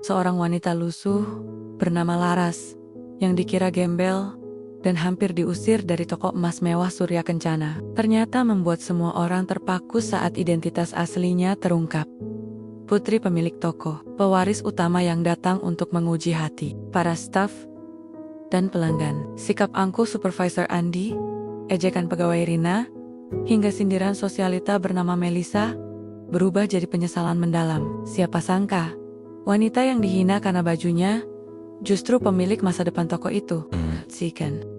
seorang wanita lusuh bernama Laras yang dikira gembel dan hampir diusir dari toko emas mewah Surya Kencana. Ternyata membuat semua orang terpaku saat identitas aslinya terungkap. Putri pemilik toko, pewaris utama yang datang untuk menguji hati para staf dan pelanggan. Sikap angkuh supervisor Andi, ejekan pegawai Rina, hingga sindiran sosialita bernama Melisa berubah jadi penyesalan mendalam. Siapa sangka, wanita yang dihina karena bajunya justru pemilik masa depan toko itu.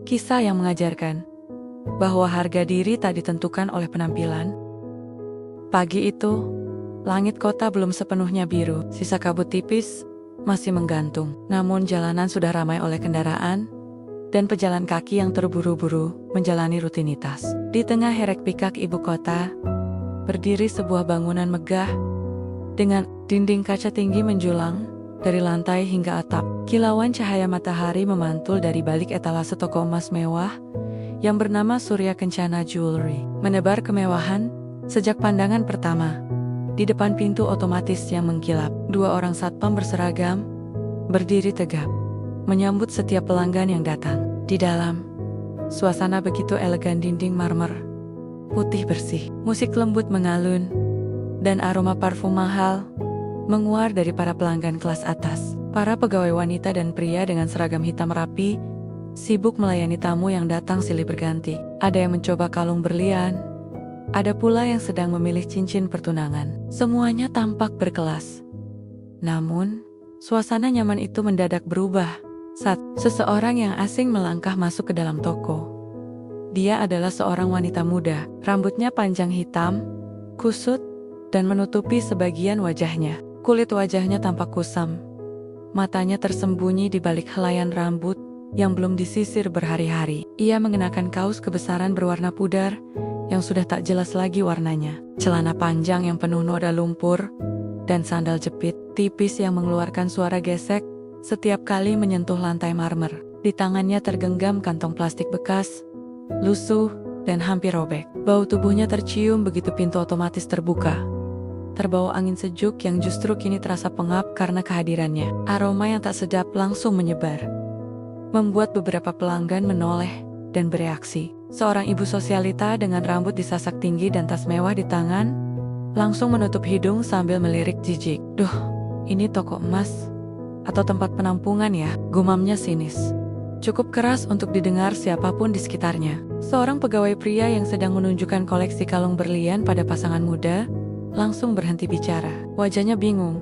Kisah yang mengajarkan bahwa harga diri tak ditentukan oleh penampilan. Pagi itu, langit kota belum sepenuhnya biru, sisa kabut tipis masih menggantung. Namun jalanan sudah ramai oleh kendaraan dan pejalan kaki yang terburu-buru menjalani rutinitas. Di tengah hiruk-pikuk ibu kota, berdiri sebuah bangunan megah dengan dinding kaca tinggi menjulang dari lantai hingga atap. Kilauan cahaya matahari memantul dari balik etalase toko emas mewah yang bernama Surya Kencana Jewelry. Menebar kemewahan sejak pandangan pertama. Di depan pintu otomatis yang mengkilap, dua orang satpam berseragam berdiri tegap, menyambut setiap pelanggan yang datang. Di dalam, suasana begitu elegan, dinding marmer putih bersih, musik lembut mengalun, dan aroma parfum mahal menguar dari para pelanggan kelas atas. Para pegawai wanita dan pria dengan seragam hitam rapi sibuk melayani tamu yang datang silih berganti. Ada yang mencoba kalung berlian, ada pula yang sedang memilih cincin pertunangan. Semuanya tampak berkelas. Namun, suasana nyaman itu mendadak berubah saat seseorang yang asing melangkah masuk ke dalam toko. Dia adalah seorang wanita muda, rambutnya panjang hitam, kusut, dan menutupi sebagian wajahnya. Kulit wajahnya tampak kusam. Matanya tersembunyi di balik helaian rambut yang belum disisir berhari-hari. Ia mengenakan kaos kebesaran berwarna pudar yang sudah tak jelas lagi warnanya, celana panjang yang penuh noda lumpur, dan sandal jepit tipis yang mengeluarkan suara gesek setiap kali menyentuh lantai marmer. Di tangannya tergenggam kantong plastik bekas, lusuh, dan hampir robek. Bau tubuhnya tercium begitu pintu otomatis terbuka. Terbawa angin sejuk yang justru kini terasa pengap karena kehadirannya. Aroma yang tak sedap langsung menyebar, membuat beberapa pelanggan menoleh dan bereaksi. Seorang ibu sosialita dengan rambut disasak tinggi dan tas mewah di tangan, langsung menutup hidung sambil melirik jijik. "Duh, ini toko emas atau tempat penampungan ya?" gumamnya sinis. Cukup keras untuk didengar siapapun di sekitarnya. Seorang pegawai pria yang sedang menunjukkan koleksi kalung berlian pada pasangan muda langsung berhenti bicara. Wajahnya bingung,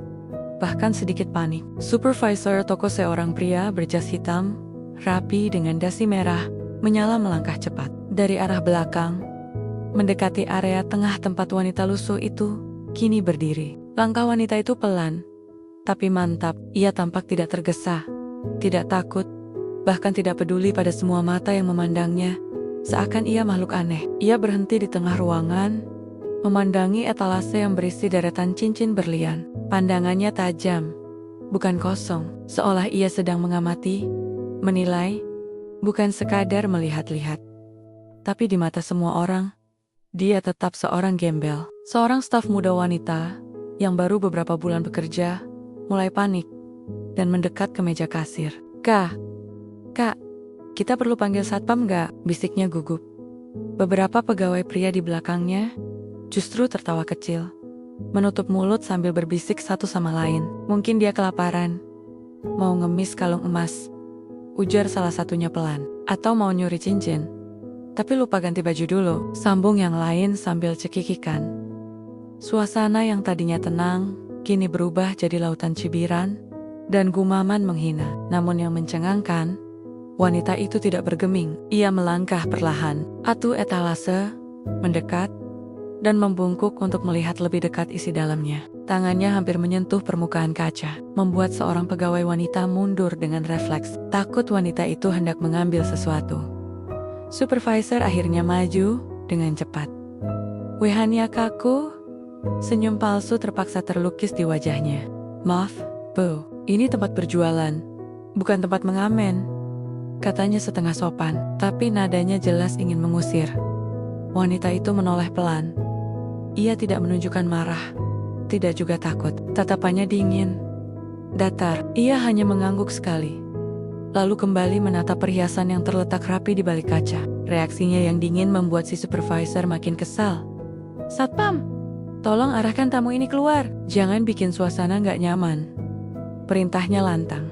bahkan sedikit panik. Supervisor toko, seorang pria berjas hitam, rapi dengan dasi merah, menyala melangkah cepat dari arah belakang, mendekati area tengah tempat wanita lusuh itu kini berdiri. Langkah wanita itu pelan, tapi mantap. Ia tampak tidak tergesa, tidak takut, bahkan tidak peduli pada semua mata yang memandangnya, seakan ia makhluk aneh. Ia berhenti di tengah ruangan, memandangi etalase yang berisi deretan cincin berlian. Pandangannya tajam, bukan kosong, seolah ia sedang mengamati, menilai, bukan sekadar melihat-lihat. Tapi di mata semua orang, dia tetap seorang gembel. Seorang staf muda wanita yang baru beberapa bulan bekerja mulai panik dan mendekat ke meja kasir. Kak, kita perlu panggil satpam nggak?" bisiknya gugup. Beberapa pegawai pria di belakangnya justru tertawa kecil, menutup mulut sambil berbisik satu sama lain. "Mungkin dia kelaparan, mau ngemis kalung emas," ujar salah satunya pelan. "Atau mau nyuri cincin, tapi lupa ganti baju dulu," sambung yang lain sambil cekikikan. Suasana yang tadinya tenang kini berubah jadi lautan cibiran dan gumaman menghina. Namun yang mencengangkan, wanita itu tidak bergeming. Ia melangkah perlahan, atu etalase, mendekat, dan membungkuk untuk melihat lebih dekat isi dalamnya. Tangannya hampir menyentuh permukaan kaca, membuat seorang pegawai wanita mundur dengan refleks. Takut wanita itu hendak mengambil sesuatu. Supervisor akhirnya maju dengan cepat. "Wehania kaku," senyum palsu terpaksa terlukis di wajahnya. "Maaf, Bu, ini tempat berjualan, bukan tempat mengamen," katanya setengah sopan, tapi nadanya jelas ingin mengusir. Wanita itu menoleh pelan. Ia tidak menunjukkan marah, tidak juga takut. Tatapannya dingin, Datar, ia hanya mengangguk sekali. Lalu kembali menatap perhiasan yang terletak rapi di balik kaca. Reaksinya yang dingin membuat si supervisor makin kesal. Satpam, tolong arahkan tamu ini keluar. Jangan bikin suasana nggak nyaman. Perintahnya lantang.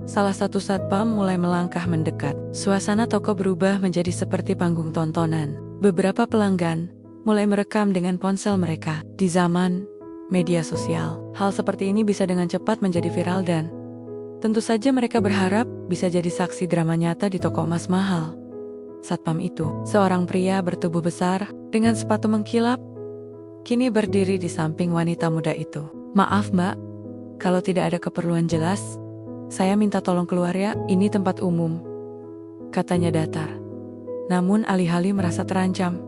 Salah satu satpam mulai melangkah mendekat. Suasana toko berubah menjadi seperti panggung tontonan. Beberapa pelanggan mulai merekam dengan ponsel mereka. Di zaman media sosial, hal seperti ini bisa dengan cepat menjadi viral dan tentu saja mereka berharap bisa jadi saksi drama nyata di toko emas mahal. Satpam itu, seorang pria bertubuh besar dengan sepatu mengkilap, kini berdiri di samping wanita muda itu. Maaf mbak, kalau tidak ada keperluan jelas, saya minta tolong keluar ya, ini tempat umum, katanya datar. Namun alih-alih merasa terancam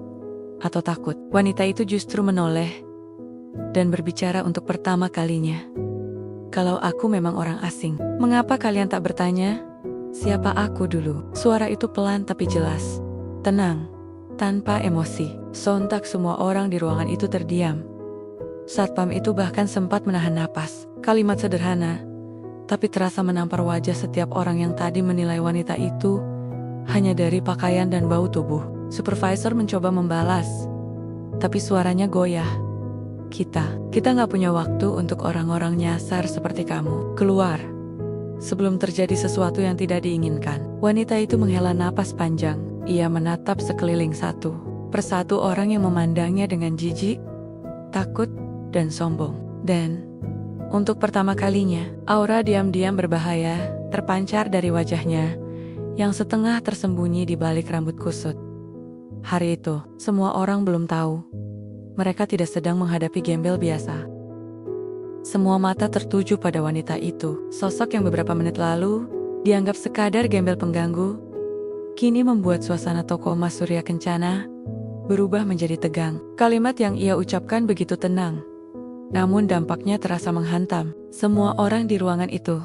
atau takut, wanita itu justru menoleh dan berbicara untuk pertama kalinya. Kalau aku memang orang asing, mengapa kalian tak bertanya siapa aku dulu? Suara itu pelan tapi jelas, tenang, tanpa emosi. Sontak semua orang di ruangan itu terdiam. Satpam itu bahkan sempat menahan napas. Kalimat sederhana, tapi terasa menampar wajah setiap orang yang tadi menilai wanita itu hanya dari pakaian dan bau tubuh. Supervisor mencoba membalas, tapi suaranya goyah. Kita nggak punya waktu untuk orang-orang nyasar seperti kamu. Keluar. Sebelum terjadi sesuatu yang tidak diinginkan. Wanita itu menghela napas panjang. Ia menatap sekeliling satu persatu orang yang memandangnya dengan jijik, takut, dan sombong. Dan untuk pertama kalinya, aura diam-diam berbahaya terpancar dari wajahnya yang setengah tersembunyi di balik rambut kusut. Hari itu, semua orang belum tahu mereka tidak sedang menghadapi gembel biasa. Semua mata tertuju pada wanita itu. Sosok yang beberapa menit lalu dianggap sekadar gembel pengganggu, kini membuat suasana toko emas Surya Kencana berubah menjadi tegang. Kalimat yang ia ucapkan begitu tenang, namun dampaknya terasa menghantam semua orang di ruangan itu.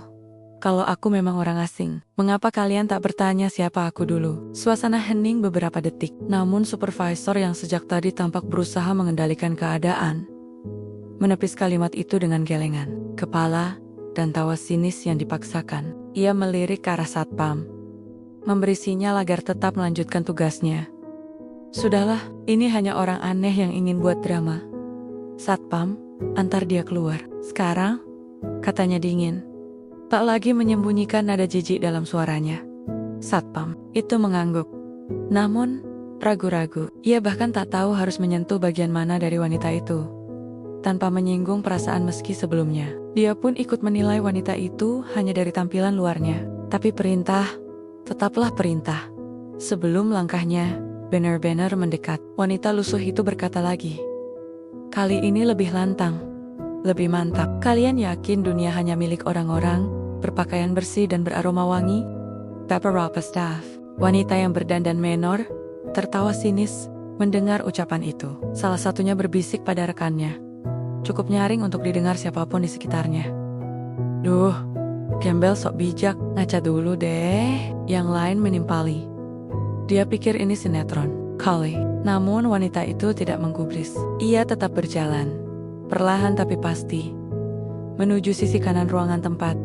Kalau aku memang orang asing, mengapa kalian tak bertanya siapa aku dulu? Suasana hening beberapa detik, namun supervisor yang sejak tadi tampak berusaha mengendalikan keadaan menepis kalimat itu dengan gelengan kepala dan tawa sinis yang dipaksakan. Ia melirik ke arah satpam, memberi sinyal agar tetap melanjutkan tugasnya. Sudahlah, ini hanya orang aneh yang ingin buat drama. Satpam, antar dia keluar. Sekarang, katanya dingin. Tak lagi menyembunyikan nada jijik dalam suaranya. Satpam itu mengangguk, namun ragu-ragu. Ia bahkan tak tahu harus menyentuh bagian mana dari wanita itu tanpa menyinggung perasaan meski sebelumnya. Dia pun ikut menilai wanita itu hanya dari tampilan luarnya. Tapi perintah tetaplah perintah. Sebelum langkahnya benar-benar mendekat, wanita lusuh itu berkata lagi. Kali ini lebih lantang, lebih mantap. Kalian yakin dunia hanya milik orang-orang berpakaian bersih dan beraroma wangi? Beberapa staff, wanita yang berdandan menor, tertawa sinis mendengar ucapan itu. Salah satunya berbisik pada rekannya. Cukup nyaring untuk didengar siapapun di sekitarnya. Duh, gembel sok bijak, ngaca dulu deh. Yang lain menimpali. Dia pikir ini sinetron kali. Namun wanita itu tidak menggubris. Ia tetap berjalan, perlahan tapi pasti, menuju sisi kanan ruangan tempat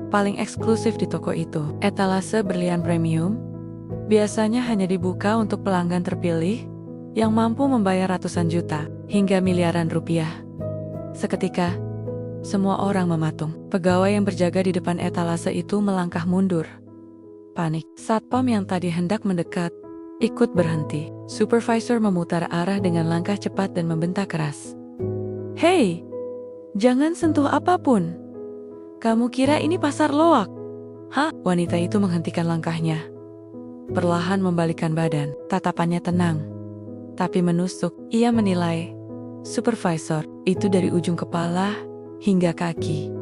paling eksklusif di toko itu. Etalase berlian premium biasanya hanya dibuka untuk pelanggan terpilih yang mampu membayar ratusan juta hingga miliaran rupiah. Seketika, semua orang mematung. Pegawai yang berjaga di depan etalase itu melangkah mundur. Panik. Satpam yang tadi hendak mendekat ikut berhenti. Supervisor memutar arah dengan langkah cepat dan membentak keras. Hei, jangan sentuh apapun. Kamu kira ini pasar loak? Hah? Wanita itu menghentikan langkahnya. Perlahan membalikkan badan. Tatapannya tenang, tapi menusuk. Ia menilai supervisor itu dari ujung kepala hingga kaki,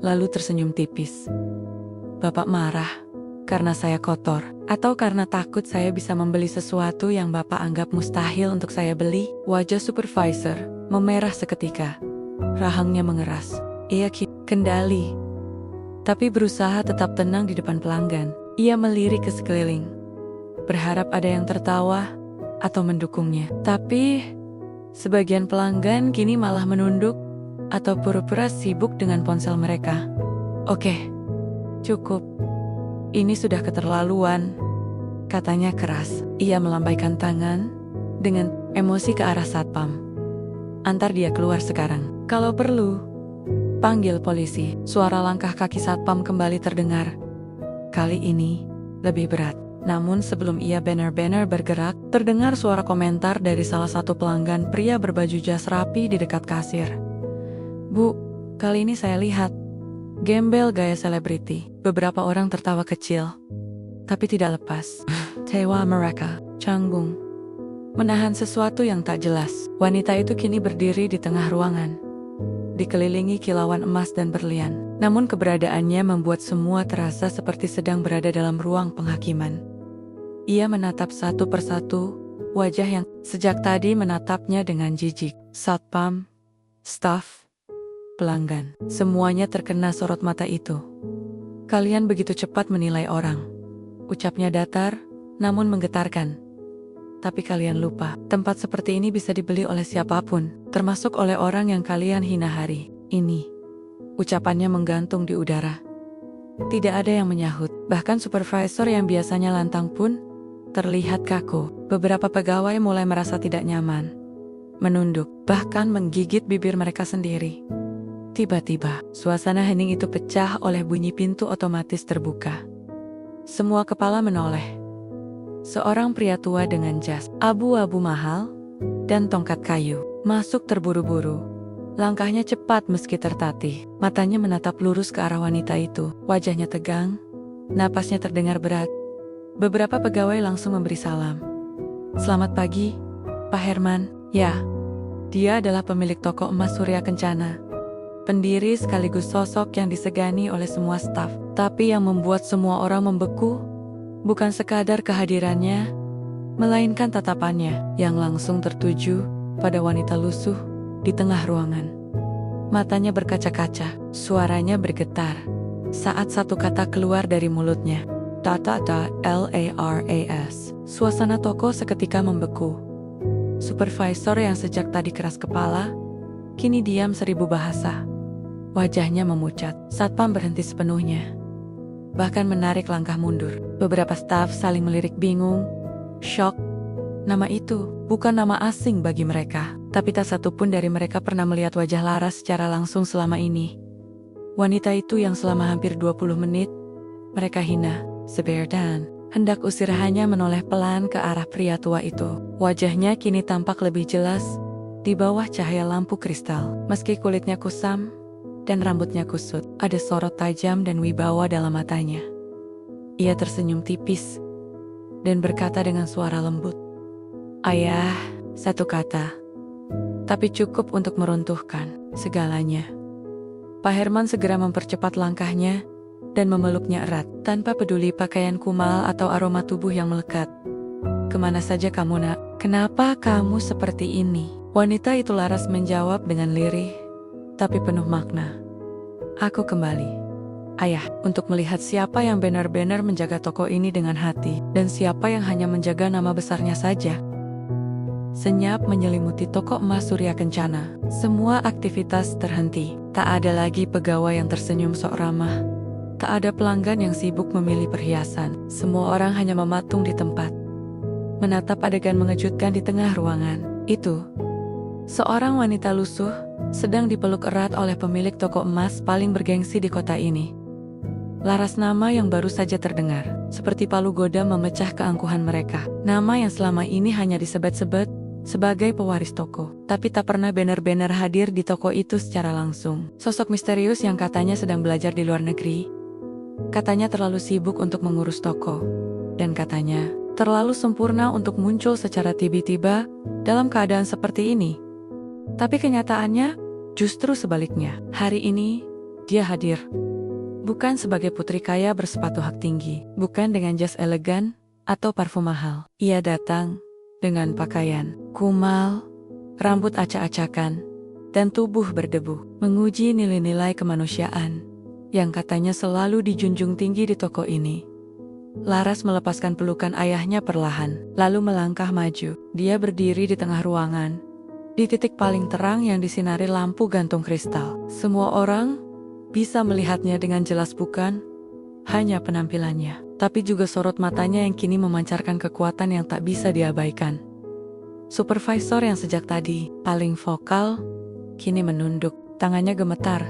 lalu tersenyum tipis. Bapak marah karena saya kotor, atau karena takut saya bisa membeli sesuatu yang Bapak anggap mustahil untuk saya beli? Wajah supervisor memerah seketika. Rahangnya mengeras. Ia kendali, tapi berusaha tetap tenang di depan pelanggan. Ia melirik ke sekeliling, berharap ada yang tertawa atau mendukungnya. Tapi sebagian pelanggan kini malah menunduk atau pura-pura sibuk dengan ponsel mereka. Oke, cukup. Ini sudah keterlaluan, katanya keras. Ia melambaikan tangan dengan emosi ke arah satpam. Antar dia keluar sekarang. Kalau perlu, panggil polisi. Suara langkah kaki satpam kembali terdengar. Kali ini lebih berat. Namun sebelum ia benar-benar bergerak, terdengar suara komentar dari salah satu pelanggan pria berbaju jas rapi di dekat kasir. Bu, kali ini saya lihat gembel gaya selebriti. Beberapa orang tertawa kecil, tapi tidak lepas. Tawa mereka canggung, menahan sesuatu yang tak jelas. Wanita itu kini berdiri di tengah ruangan, dikelilingi kilauan emas dan berlian. Namun keberadaannya membuat semua terasa seperti sedang berada dalam ruang penghakiman. Ia menatap satu persatu wajah yang sejak tadi menatapnya dengan jijik. Satpam, staf, pelanggan, semuanya terkena sorot mata itu. Kalian begitu cepat menilai orang. Ucapnya datar, namun menggetarkan. Tapi kalian lupa, tempat seperti ini bisa dibeli oleh siapapun, termasuk oleh orang yang kalian hina hari ini. Ucapannya menggantung di udara. Tidak ada yang menyahut, bahkan supervisor yang biasanya lantang pun terlihat kaku. Beberapa pegawai mulai merasa tidak nyaman, menunduk, bahkan menggigit bibir mereka sendiri. Tiba-tiba, suasana hening itu pecah oleh bunyi pintu otomatis terbuka. Semua kepala menoleh. Seorang pria tua dengan jas abu-abu mahal dan tongkat kayu masuk terburu-buru. Langkahnya cepat meski tertatih. Matanya menatap lurus ke arah wanita itu. Wajahnya tegang, napasnya terdengar berat. Beberapa pegawai langsung memberi salam. Selamat pagi, Pak Herman. Ya, dia adalah pemilik toko emas Surya Kencana. Pendiri sekaligus sosok yang disegani oleh semua staf. Tapi yang membuat semua orang membeku bukan sekadar kehadirannya, melainkan tatapannya yang langsung tertuju pada wanita lusuh di tengah ruangan. Matanya berkaca-kaca, suaranya bergetar saat satu kata keluar dari mulutnya. LARAS. Suasana toko seketika membeku. Supervisor yang sejak tadi keras kepala, kini diam 1000 bahasa. Wajahnya memucat. Satpam berhenti sepenuhnya, bahkan menarik langkah mundur. Beberapa staf saling melirik bingung, syok. Nama itu bukan nama asing bagi mereka, tapi tak satu pun dari mereka pernah melihat wajah Laras secara langsung selama ini. Wanita itu yang selama hampir 20 menit mereka hina, sebar dan hendak usir hanya menoleh pelan ke arah pria tua itu. Wajahnya kini tampak lebih jelas di bawah cahaya lampu kristal. Meski kulitnya kusam dan rambutnya kusut, ada sorot tajam dan wibawa dalam matanya. Ia tersenyum tipis dan berkata dengan suara lembut, "Ayah," satu kata, tapi cukup untuk meruntuhkan segalanya. Pak Herman segera mempercepat langkahnya dan memeluknya erat, tanpa peduli pakaian kumal atau aroma tubuh yang melekat. "Kemana saja kamu, nak? Kenapa kamu seperti ini?" Wanita itu Laras menjawab dengan lirih, tapi penuh makna. "Aku kembali, Ayah, untuk melihat siapa yang benar-benar menjaga toko ini dengan hati, dan siapa yang hanya menjaga nama besarnya saja." Senyap menyelimuti toko emas Surya Kencana. Semua aktivitas terhenti. Tak ada lagi pegawai yang tersenyum sok ramah. Tak ada pelanggan yang sibuk memilih perhiasan. Semua orang hanya mematung di tempat, menatap adegan mengejutkan di tengah ruangan. Itu seorang wanita lusuh sedang dipeluk erat oleh pemilik toko emas paling bergengsi di kota ini. Laras, nama yang baru saja terdengar, seperti palu goda memecah keangkuhan mereka. Nama yang selama ini hanya disebut-sebut sebagai pewaris toko, tapi tak pernah benar-benar hadir di toko itu secara langsung. Sosok misterius yang katanya sedang belajar di luar negeri, katanya terlalu sibuk untuk mengurus toko, dan katanya terlalu sempurna untuk muncul secara tiba-tiba dalam keadaan seperti ini. Tapi kenyataannya justru sebaliknya. Hari ini dia hadir bukan sebagai putri kaya bersepatu hak tinggi, bukan dengan jas elegan atau parfum mahal. Ia datang dengan pakaian kumal, rambut acak-acakan, dan tubuh berdebu, menguji nilai-nilai kemanusiaan yang katanya selalu dijunjung tinggi di toko ini. Laras melepaskan pelukan ayahnya perlahan, lalu melangkah maju. Dia berdiri di tengah ruangan, di titik paling terang yang disinari lampu gantung kristal. Semua orang bisa melihatnya dengan jelas, bukan hanya penampilannya, tapi juga sorot matanya yang kini memancarkan kekuatan yang tak bisa diabaikan. Supervisor yang sejak tadi paling vokal, kini menunduk, tangannya gemetar.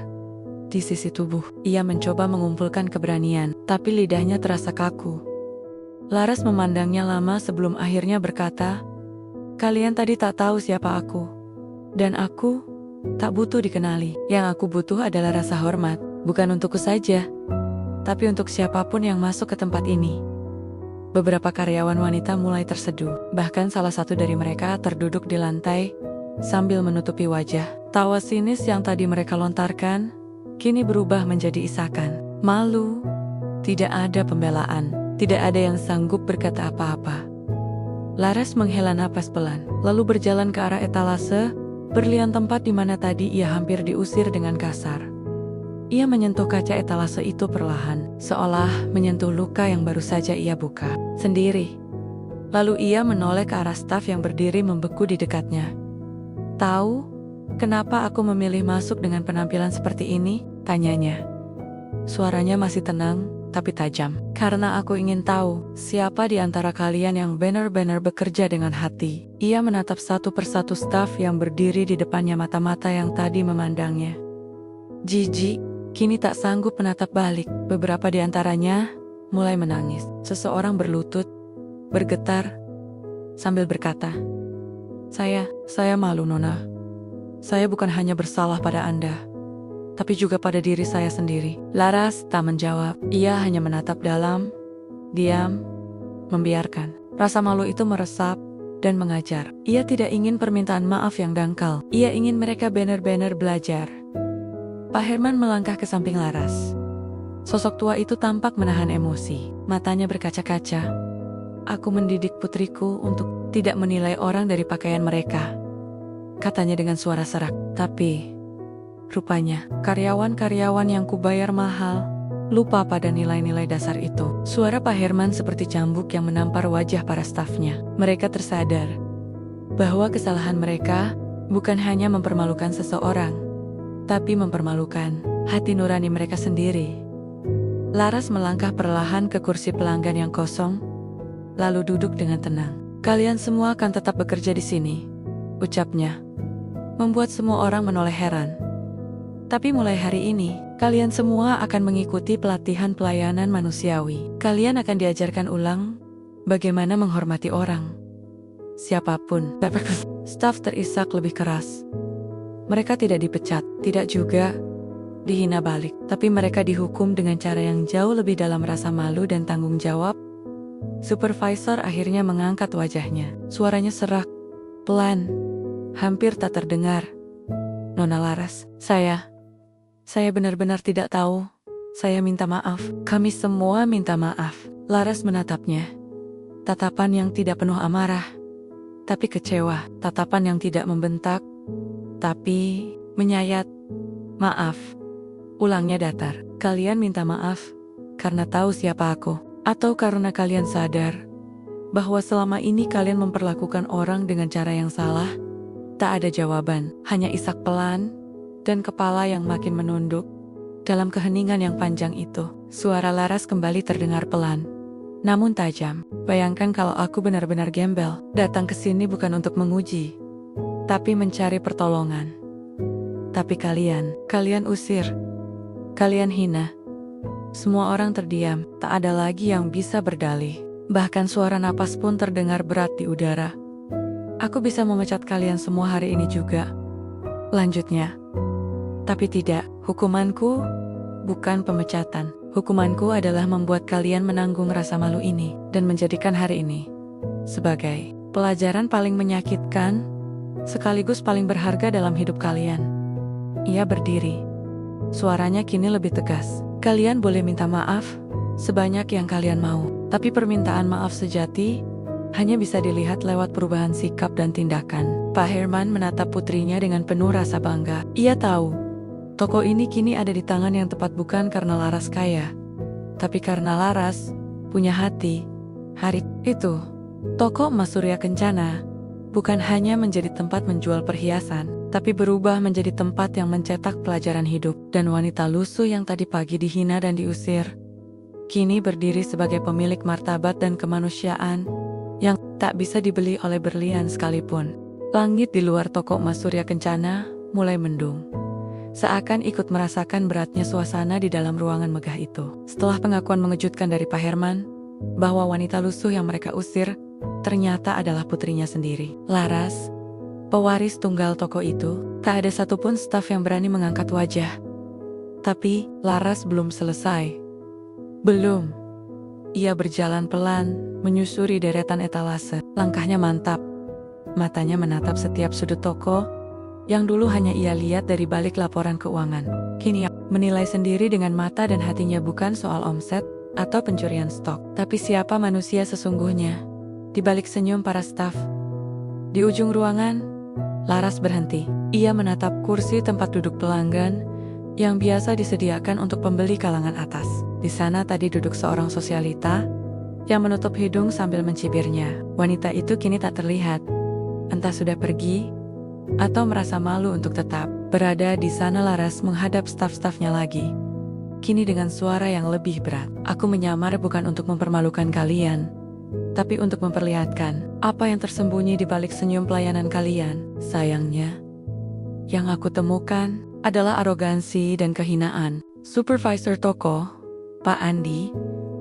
Di sisi tubuh, ia mencoba mengumpulkan keberanian, tapi lidahnya terasa kaku. Laras memandangnya lama sebelum akhirnya berkata, "Kalian tadi tak tahu siapa aku. Dan aku tak butuh dikenali. Yang aku butuh adalah rasa hormat, bukan untukku saja, tapi untuk siapapun yang masuk ke tempat ini." Beberapa karyawan wanita mulai terseduh, bahkan salah satu dari mereka terduduk di lantai sambil menutupi wajah. Tawa sinis yang tadi mereka lontarkan, kini berubah menjadi isakan. Malu, tidak ada pembelaan, tidak ada yang sanggup berkata apa-apa. Laras menghela napas pelan, lalu berjalan ke arah etalase, berlian tempat di mana tadi ia hampir diusir dengan kasar. Ia menyentuh kaca etalase itu perlahan, seolah menyentuh luka yang baru saja ia buka sendiri. Lalu ia menoleh ke arah staf yang berdiri membeku di dekatnya. "Tahu kenapa aku memilih masuk dengan penampilan seperti ini?" tanyanya. Suaranya masih tenang, tapi tajam. "Karena aku ingin tahu siapa di antara kalian yang benar-benar bekerja dengan hati." Ia menatap satu persatu staf yang berdiri di depannya, mata-mata yang tadi memandangnya jijik, kini tak sanggup menatap balik. Beberapa di antaranya mulai menangis. Seseorang berlutut, bergetar, sambil berkata, Saya malu, Nona. Saya bukan hanya bersalah pada Anda, tapi juga pada diri saya sendiri." Laras tak menjawab, ia hanya menatap dalam, diam, membiarkan. Rasa malu itu meresap dan mengajar. Ia tidak ingin permintaan maaf yang dangkal, ia ingin mereka benar-benar belajar. Pak Herman melangkah ke samping Laras. Sosok tua itu tampak menahan emosi, matanya berkaca-kaca. "Aku mendidik putriku untuk tidak menilai orang dari pakaian mereka," katanya dengan suara serak. "Tapi rupanya karyawan-karyawan yang kubayar mahal lupa pada nilai-nilai dasar itu." Suara Pak Herman seperti cambuk yang menampar wajah para stafnya. Mereka tersadar bahwa kesalahan mereka bukan hanya mempermalukan seseorang, tapi mempermalukan hati nurani mereka sendiri. Laras melangkah perlahan ke kursi pelanggan yang kosong, lalu duduk dengan tenang. "Kalian semua akan tetap bekerja di sini," ucapnya, membuat semua orang menoleh heran. "Tapi mulai hari ini, kalian semua akan mengikuti pelatihan pelayanan manusiawi. Kalian akan diajarkan ulang bagaimana menghormati orang, siapapun." Staf terisak lebih keras. Mereka tidak dipecat, tidak juga dihina balik, tapi mereka dihukum dengan cara yang jauh lebih dalam, rasa malu dan tanggung jawab. Supervisor akhirnya mengangkat wajahnya. Suaranya serak, pelan, hampir tak terdengar. "Nona Laras, saya benar-benar tidak tahu. Saya minta maaf. Kami semua minta maaf." Laras menatapnya. Tatapan yang tidak penuh amarah, tapi kecewa. Tatapan yang tidak membentak, tapi menyayat. "Maaf," ulangnya datar. "Kalian minta maaf karena tahu siapa aku, atau karena kalian sadar bahwa selama ini kalian memperlakukan orang dengan cara yang salah?" Tak ada jawaban, hanya isak pelan dan kepala yang makin menunduk. Dalam keheningan yang panjang itu, suara Laras kembali terdengar pelan, namun tajam. "Bayangkan kalau aku benar-benar gembel, datang ke sini bukan untuk menguji, tapi mencari pertolongan. Tapi kalian usir, kalian hina." Semua orang terdiam, tak ada lagi yang bisa berdalih. Bahkan suara napas pun terdengar berat di udara. "Aku bisa memecat kalian semua hari ini juga," lanjutnya. "Tapi tidak, hukumanku bukan pemecatan. Hukumanku adalah membuat kalian menanggung rasa malu ini dan menjadikan hari ini sebagai pelajaran paling menyakitkan sekaligus paling berharga dalam hidup kalian." Ia berdiri. Suaranya kini lebih tegas. "Kalian boleh minta maaf sebanyak yang kalian mau, tapi permintaan maaf sejati hanya bisa dilihat lewat perubahan sikap dan tindakan." Pak Herman menatap putrinya dengan penuh rasa bangga. Ia tahu, toko ini kini ada di tangan yang tepat, bukan karena Laras kaya, tapi karena Laras punya hati. Hari itu, toko emas Surya Kencana bukan hanya menjadi tempat menjual perhiasan, tapi berubah menjadi tempat yang mencetak pelajaran hidup. Dan wanita lusuh yang tadi pagi dihina dan diusir, kini berdiri sebagai pemilik martabat dan kemanusiaan yang tak bisa dibeli oleh berlian sekalipun. Langit di luar toko emas Surya Kencana mulai mendung, seakan ikut merasakan beratnya suasana di dalam ruangan megah itu. Setelah pengakuan mengejutkan dari Pak Herman bahwa wanita lusuh yang mereka usir ternyata adalah putrinya sendiri, Laras, pewaris tunggal toko itu, tak ada satupun staf yang berani mengangkat wajah. Tapi Laras belum selesai. Belum. Ia berjalan pelan, menyusuri deretan etalase. Langkahnya mantap. Matanya menatap setiap sudut toko yang dulu hanya ia lihat dari balik laporan keuangan. Kini ia menilai sendiri dengan mata dan hatinya, bukan soal omset atau pencurian stok, tapi siapa manusia sesungguhnya di balik senyum para staf. Di ujung ruangan, Laras berhenti. Ia menatap kursi tempat duduk pelanggan yang biasa disediakan untuk pembeli kalangan atas. Di sana tadi duduk seorang sosialita yang menutup hidung sambil mencibirnya. Wanita itu kini tak terlihat. Entah sudah pergi atau merasa malu untuk tetap berada di sana. Laras menghadap staf-stafnya lagi, kini dengan suara yang lebih berat. Aku menyamar bukan untuk mempermalukan kalian, tapi untuk memperlihatkan apa yang tersembunyi di balik senyum pelayanan kalian. Sayangnya, yang aku temukan adalah arogansi dan kehinaan. Supervisor toko, Pak Andi,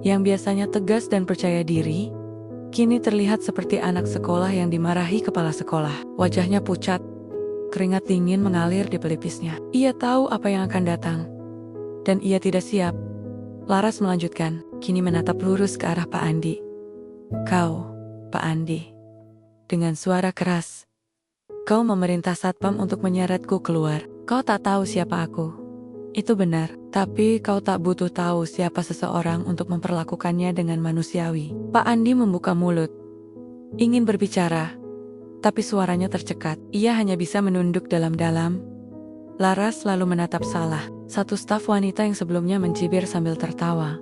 yang biasanya tegas dan percaya diri, kini terlihat seperti anak sekolah yang dimarahi kepala sekolah. Wajahnya pucat, keringat dingin mengalir di pelipisnya. Ia tahu apa yang akan datang, dan ia tidak siap. Laras melanjutkan, kini menatap lurus ke arah Pak Andi. Kau, Pak Andi, dengan suara keras, kau memerintah satpam untuk menyeretku keluar. Kau tak tahu siapa aku. Itu benar, tapi kau tak butuh tahu siapa seseorang untuk memperlakukannya dengan manusiawi. Pak Andi membuka mulut, ingin berbicara, tapi suaranya tercekat. Ia hanya bisa menunduk dalam-dalam. Laras lalu menatap Salah, satu staf wanita yang sebelumnya mencibir sambil tertawa,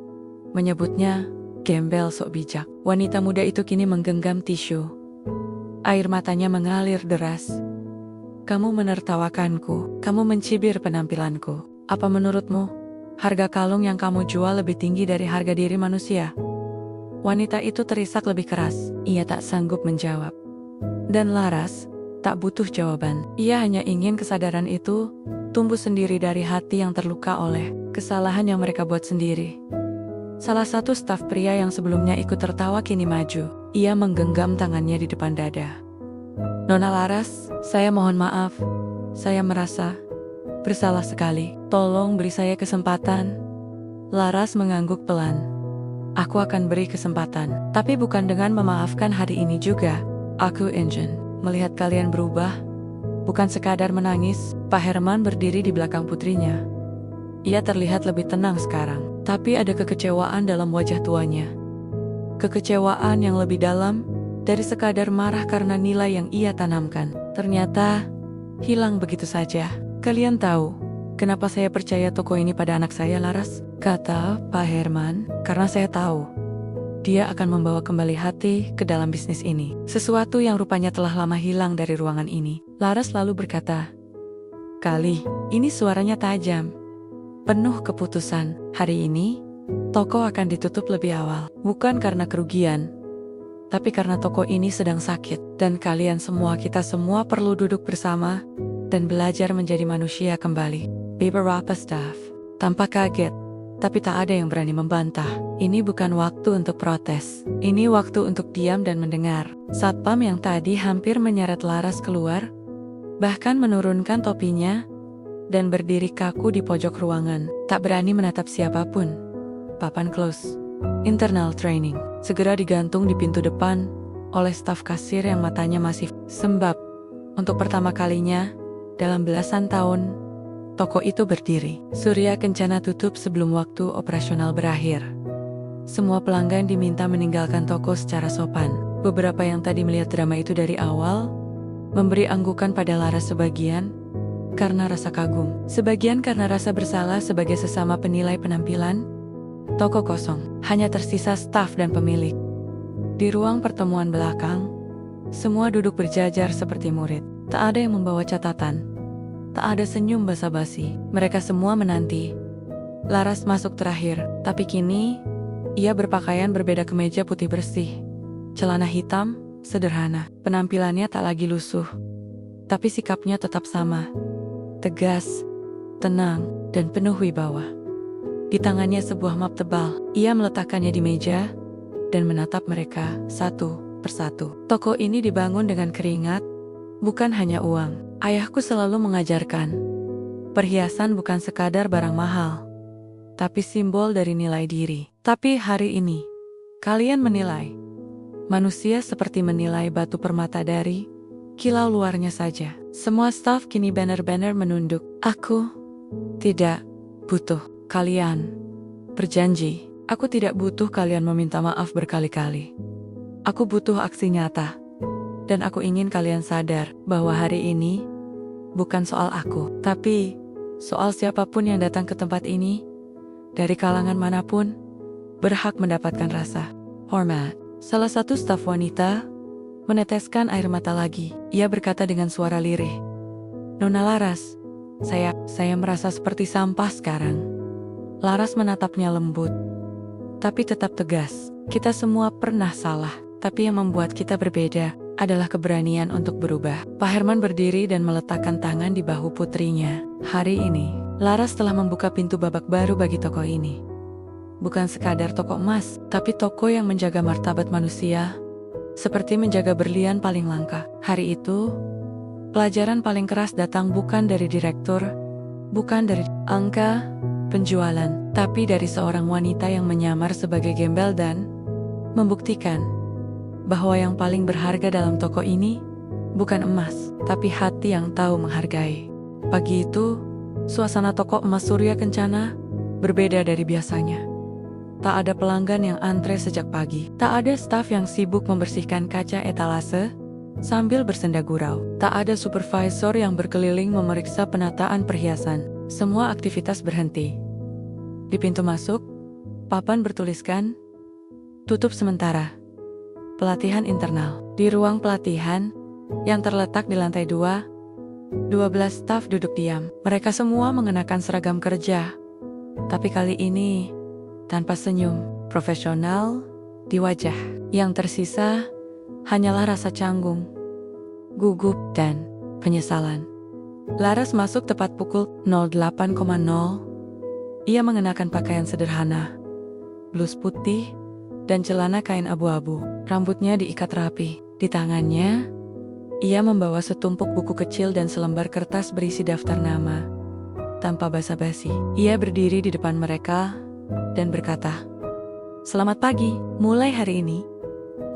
menyebutnya gembel sok bijak. Wanita muda itu kini menggenggam tisu. Air matanya mengalir deras. Kamu menertawakanku, kamu mencibir penampilanku. Apa menurutmu, harga kalung yang kamu jual lebih tinggi dari harga diri manusia? Wanita itu terisak lebih keras. Ia tak sanggup menjawab. Dan Laras tak butuh jawaban. Ia hanya ingin kesadaran itu tumbuh sendiri dari hati yang terluka oleh kesalahan yang mereka buat sendiri. Salah satu staf pria yang sebelumnya ikut tertawa kini maju. Ia menggenggam tangannya di depan dada. Nona Laras, saya mohon maaf. Saya merasa bersalah sekali. Tolong beri saya kesempatan. Laras mengangguk pelan. Aku akan beri kesempatan, tapi bukan dengan memaafkan hari ini juga. Aku ingin melihat kalian berubah, bukan sekadar menangis. Pak Herman berdiri di belakang putrinya. Ia terlihat lebih tenang sekarang, tapi ada kekecewaan dalam wajah tuanya. Kekecewaan yang lebih dalam dari sekadar marah karena nilai yang ia tanamkan ternyata hilang begitu saja. Kalian tahu kenapa saya percaya toko ini pada anak saya, Laras? Kata Pak Herman, karena saya tahu dia akan membawa kembali hati ke dalam bisnis ini. Sesuatu yang rupanya telah lama hilang dari ruangan ini. Laras lalu berkata, kali ini suaranya tajam, penuh keputusan. Hari ini, toko akan ditutup lebih awal. Bukan karena kerugian, tapi karena toko ini sedang sakit. Dan kalian semua, kita semua perlu duduk bersama dan belajar menjadi manusia kembali. Beberapa staf tampak kaget, tapi tak ada yang berani membantah. Ini bukan waktu untuk protes. Ini waktu untuk diam dan mendengar. Satpam yang tadi hampir menyeret Laras keluar, bahkan menurunkan topinya dan berdiri kaku di pojok ruangan. Tak berani menatap siapapun. Papan close internal training segera digantung di pintu depan oleh staf kasir yang matanya masih sembab. Untuk pertama kalinya dalam belasan tahun, toko itu berdiri. Surya Kencana tutup sebelum waktu operasional berakhir. Semua pelanggan diminta meninggalkan toko secara sopan. Beberapa yang tadi melihat drama itu dari awal, memberi anggukan pada Laras, sebagian karena rasa kagum, sebagian karena rasa bersalah sebagai sesama penilai penampilan. Toko kosong, hanya tersisa staf dan pemilik. Di ruang pertemuan belakang, semua duduk berjajar seperti murid. Tak ada yang membawa catatan, Tak ada senyum basa-basi. Mereka semua menanti. Laras masuk terakhir, tapi kini ia berpakaian berbeda, kemeja putih bersih, celana hitam, sederhana. Penampilannya tak lagi lusuh, tapi sikapnya tetap sama. Tegas, tenang, dan penuh wibawa. Di tangannya sebuah map tebal. Ia meletakkannya di meja dan menatap mereka satu persatu. Toko ini dibangun dengan keringat, bukan hanya uang. Ayahku selalu mengajarkan, perhiasan bukan sekadar barang mahal, tapi simbol dari nilai diri. Tapi hari ini, kalian menilai manusia seperti menilai batu permata dari kilau luarnya saja. Semua staf kini benar-benar menunduk. Aku tidak butuh kalian berjanji. Aku tidak butuh kalian meminta maaf berkali-kali. Aku butuh aksi nyata. Dan aku ingin kalian sadar bahwa hari ini bukan soal aku, tapi soal siapapun yang datang ke tempat ini, dari kalangan manapun, berhak mendapatkan rasa hormat. Salah satu staf wanita meneteskan air mata lagi. Ia berkata dengan suara lirih, "Nona Laras, saya merasa seperti sampah sekarang." Laras menatapnya lembut, tapi tetap tegas. Kita semua pernah salah, tapi yang membuat kita berbeda adalah keberanian untuk berubah. Pak Herman berdiri dan meletakkan tangan di bahu putrinya. Hari ini, Laras telah membuka pintu babak baru bagi toko ini. Bukan sekadar toko emas, tapi toko yang menjaga martabat manusia, seperti menjaga berlian paling langka. Hari itu, pelajaran paling keras datang bukan dari direktur, bukan dari angka penjualan, tapi dari seorang wanita yang menyamar sebagai gembel dan membuktikan bahwa yang paling berharga dalam toko ini bukan emas, tapi hati yang tahu menghargai. Pagi itu, suasana toko emas Surya Kencana berbeda dari biasanya. Tak ada pelanggan yang antre sejak pagi. Tak ada staf yang sibuk membersihkan kaca etalase sambil bersenda gurau. Tak ada supervisor yang berkeliling memeriksa penataan perhiasan. Semua aktivitas berhenti. Di pintu masuk, papan bertuliskan, "Tutup sementara. Pelatihan internal." Di ruang pelatihan yang terletak di lantai 2, 12 staf duduk diam. Mereka semua mengenakan seragam kerja, tapi kali ini tanpa senyum profesional di wajah. Yang tersisa hanyalah rasa canggung, gugup, dan penyesalan. Laras masuk tepat pukul 08.00. Ia mengenakan pakaian sederhana, blus putih, dan celana kain abu-abu. Rambutnya diikat rapi. Di tangannya, ia membawa setumpuk buku kecil dan selembar kertas berisi daftar nama. Tanpa basa-basi, ia berdiri di depan mereka dan berkata, "Selamat pagi. Mulai hari ini,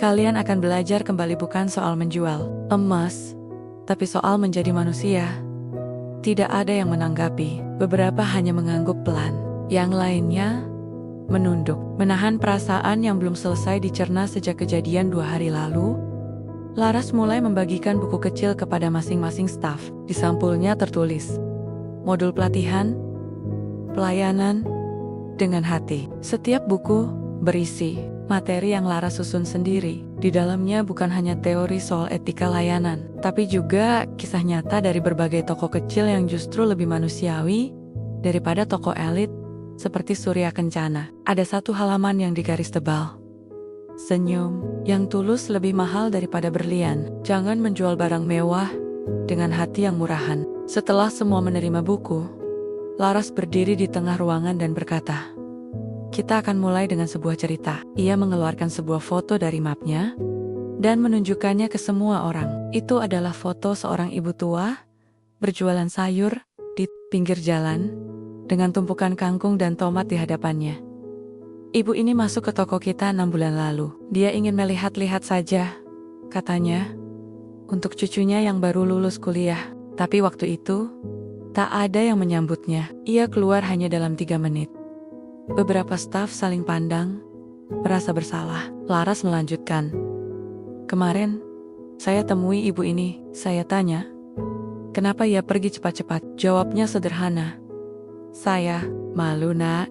kalian akan belajar kembali bukan soal menjual emas, tapi soal menjadi manusia." Tidak ada yang menanggapi. Beberapa hanya mengangguk pelan. Yang lainnya menunduk, menahan perasaan yang belum selesai dicerna sejak kejadian 2 hari lalu. Laras mulai membagikan buku kecil kepada masing-masing staf. Di sampulnya tertulis, modul pelatihan, pelayanan, dengan hati. Setiap buku berisi materi yang Laras susun sendiri. Di dalamnya bukan hanya teori soal etika layanan, tapi juga kisah nyata dari berbagai toko kecil yang justru lebih manusiawi daripada toko elit seperti Surya Kencana. Ada satu halaman yang digaris tebal. Senyum yang tulus lebih mahal daripada berlian. Jangan menjual barang mewah dengan hati yang murahan. Setelah semua menerima buku, Laras berdiri di tengah ruangan dan berkata, "Kita akan mulai dengan sebuah cerita." Ia mengeluarkan sebuah foto dari mapnya dan menunjukkannya ke semua orang. Itu adalah foto seorang ibu tua berjualan sayur di pinggir jalan dengan tumpukan kangkung dan tomat di hadapannya. "Ibu ini masuk ke toko kita 6 bulan lalu. Dia ingin melihat-lihat saja," katanya, "untuk cucunya yang baru lulus kuliah." Tapi waktu itu, tak ada yang menyambutnya. Ia keluar hanya dalam 3 menit. Beberapa staf saling pandang, merasa bersalah. Laras melanjutkan, "Kemarin, saya temui ibu ini. Saya tanya, kenapa ia pergi cepat-cepat?" Jawabnya sederhana, "Saya malu, Nak.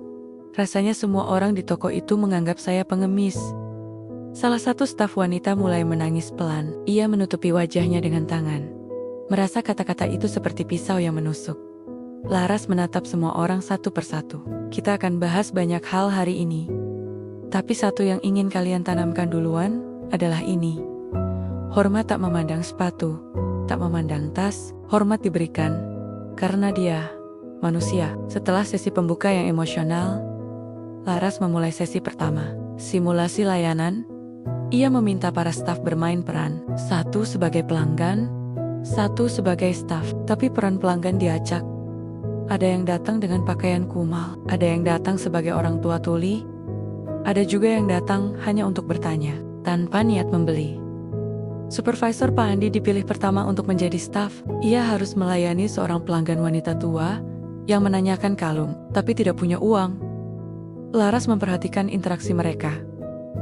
Rasanya semua orang di toko itu menganggap saya pengemis." Salah satu staf wanita mulai menangis pelan. Ia menutupi wajahnya dengan tangan. merasa kata-kata itu seperti pisau yang menusuk. Laras menatap semua orang satu persatu. Kita akan bahas banyak hal hari ini. Tapi satu yang ingin kalian tanamkan duluan adalah ini. Hormat tak memandang sepatu, tak memandang tas, hormat diberikan karena dia manusia. Setelah sesi pembuka yang emosional, Laras memulai sesi pertama, simulasi layanan. Ia meminta para staf bermain peran, satu sebagai pelanggan, satu sebagai staf. Tapi peran pelanggan diacak. Ada yang datang dengan pakaian kumal, ada yang datang sebagai orang tua tuli, ada juga yang datang hanya untuk bertanya, tanpa niat membeli. Supervisor Pak Andi dipilih pertama untuk menjadi staf. Ia harus melayani seorang pelanggan wanita tua yang menanyakan kalung, tapi tidak punya uang. Laras memperhatikan interaksi mereka,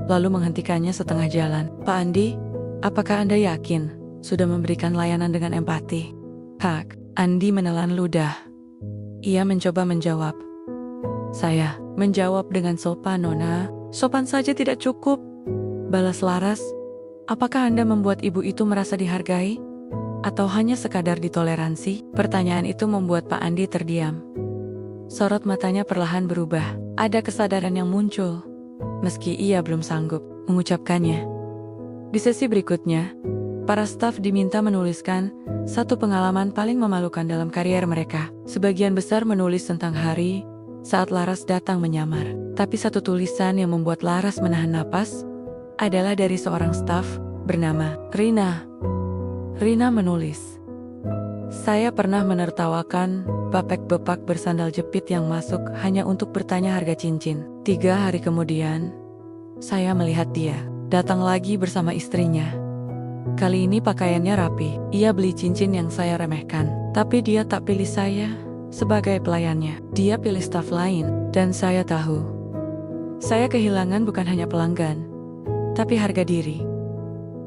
lalu menghentikannya setengah jalan. Pak Andi, apakah Anda yakin sudah memberikan layanan dengan empati? Hak, Andi menelan ludah. Ia mencoba menjawab. Saya menjawab dengan sopan, Nona. Sopan saja tidak cukup, balas Laras. Apakah Anda membuat ibu itu merasa dihargai? Atau hanya sekadar ditoleransi? Pertanyaan itu membuat Pak Andi terdiam. Sorot matanya perlahan berubah. Ada kesadaran yang muncul, meski ia belum sanggup mengucapkannya. Di sesi berikutnya, para staf diminta menuliskan satu pengalaman paling memalukan dalam karier mereka. Sebagian besar menulis tentang hari saat Laras datang menyamar. Tapi satu tulisan yang membuat Laras menahan napas adalah dari seorang staf bernama Rina. Rina menulis, "Saya pernah menertawakan bapek-bepak bersandal jepit yang masuk hanya untuk bertanya harga cincin. 3 hari kemudian, saya melihat dia datang lagi bersama istrinya. Kali ini pakaiannya rapi. Ia beli cincin yang saya remehkan. Tapi dia tak pilih saya sebagai pelayannya. Dia pilih staf lain. Dan saya tahu, saya kehilangan bukan hanya pelanggan, tapi harga diri."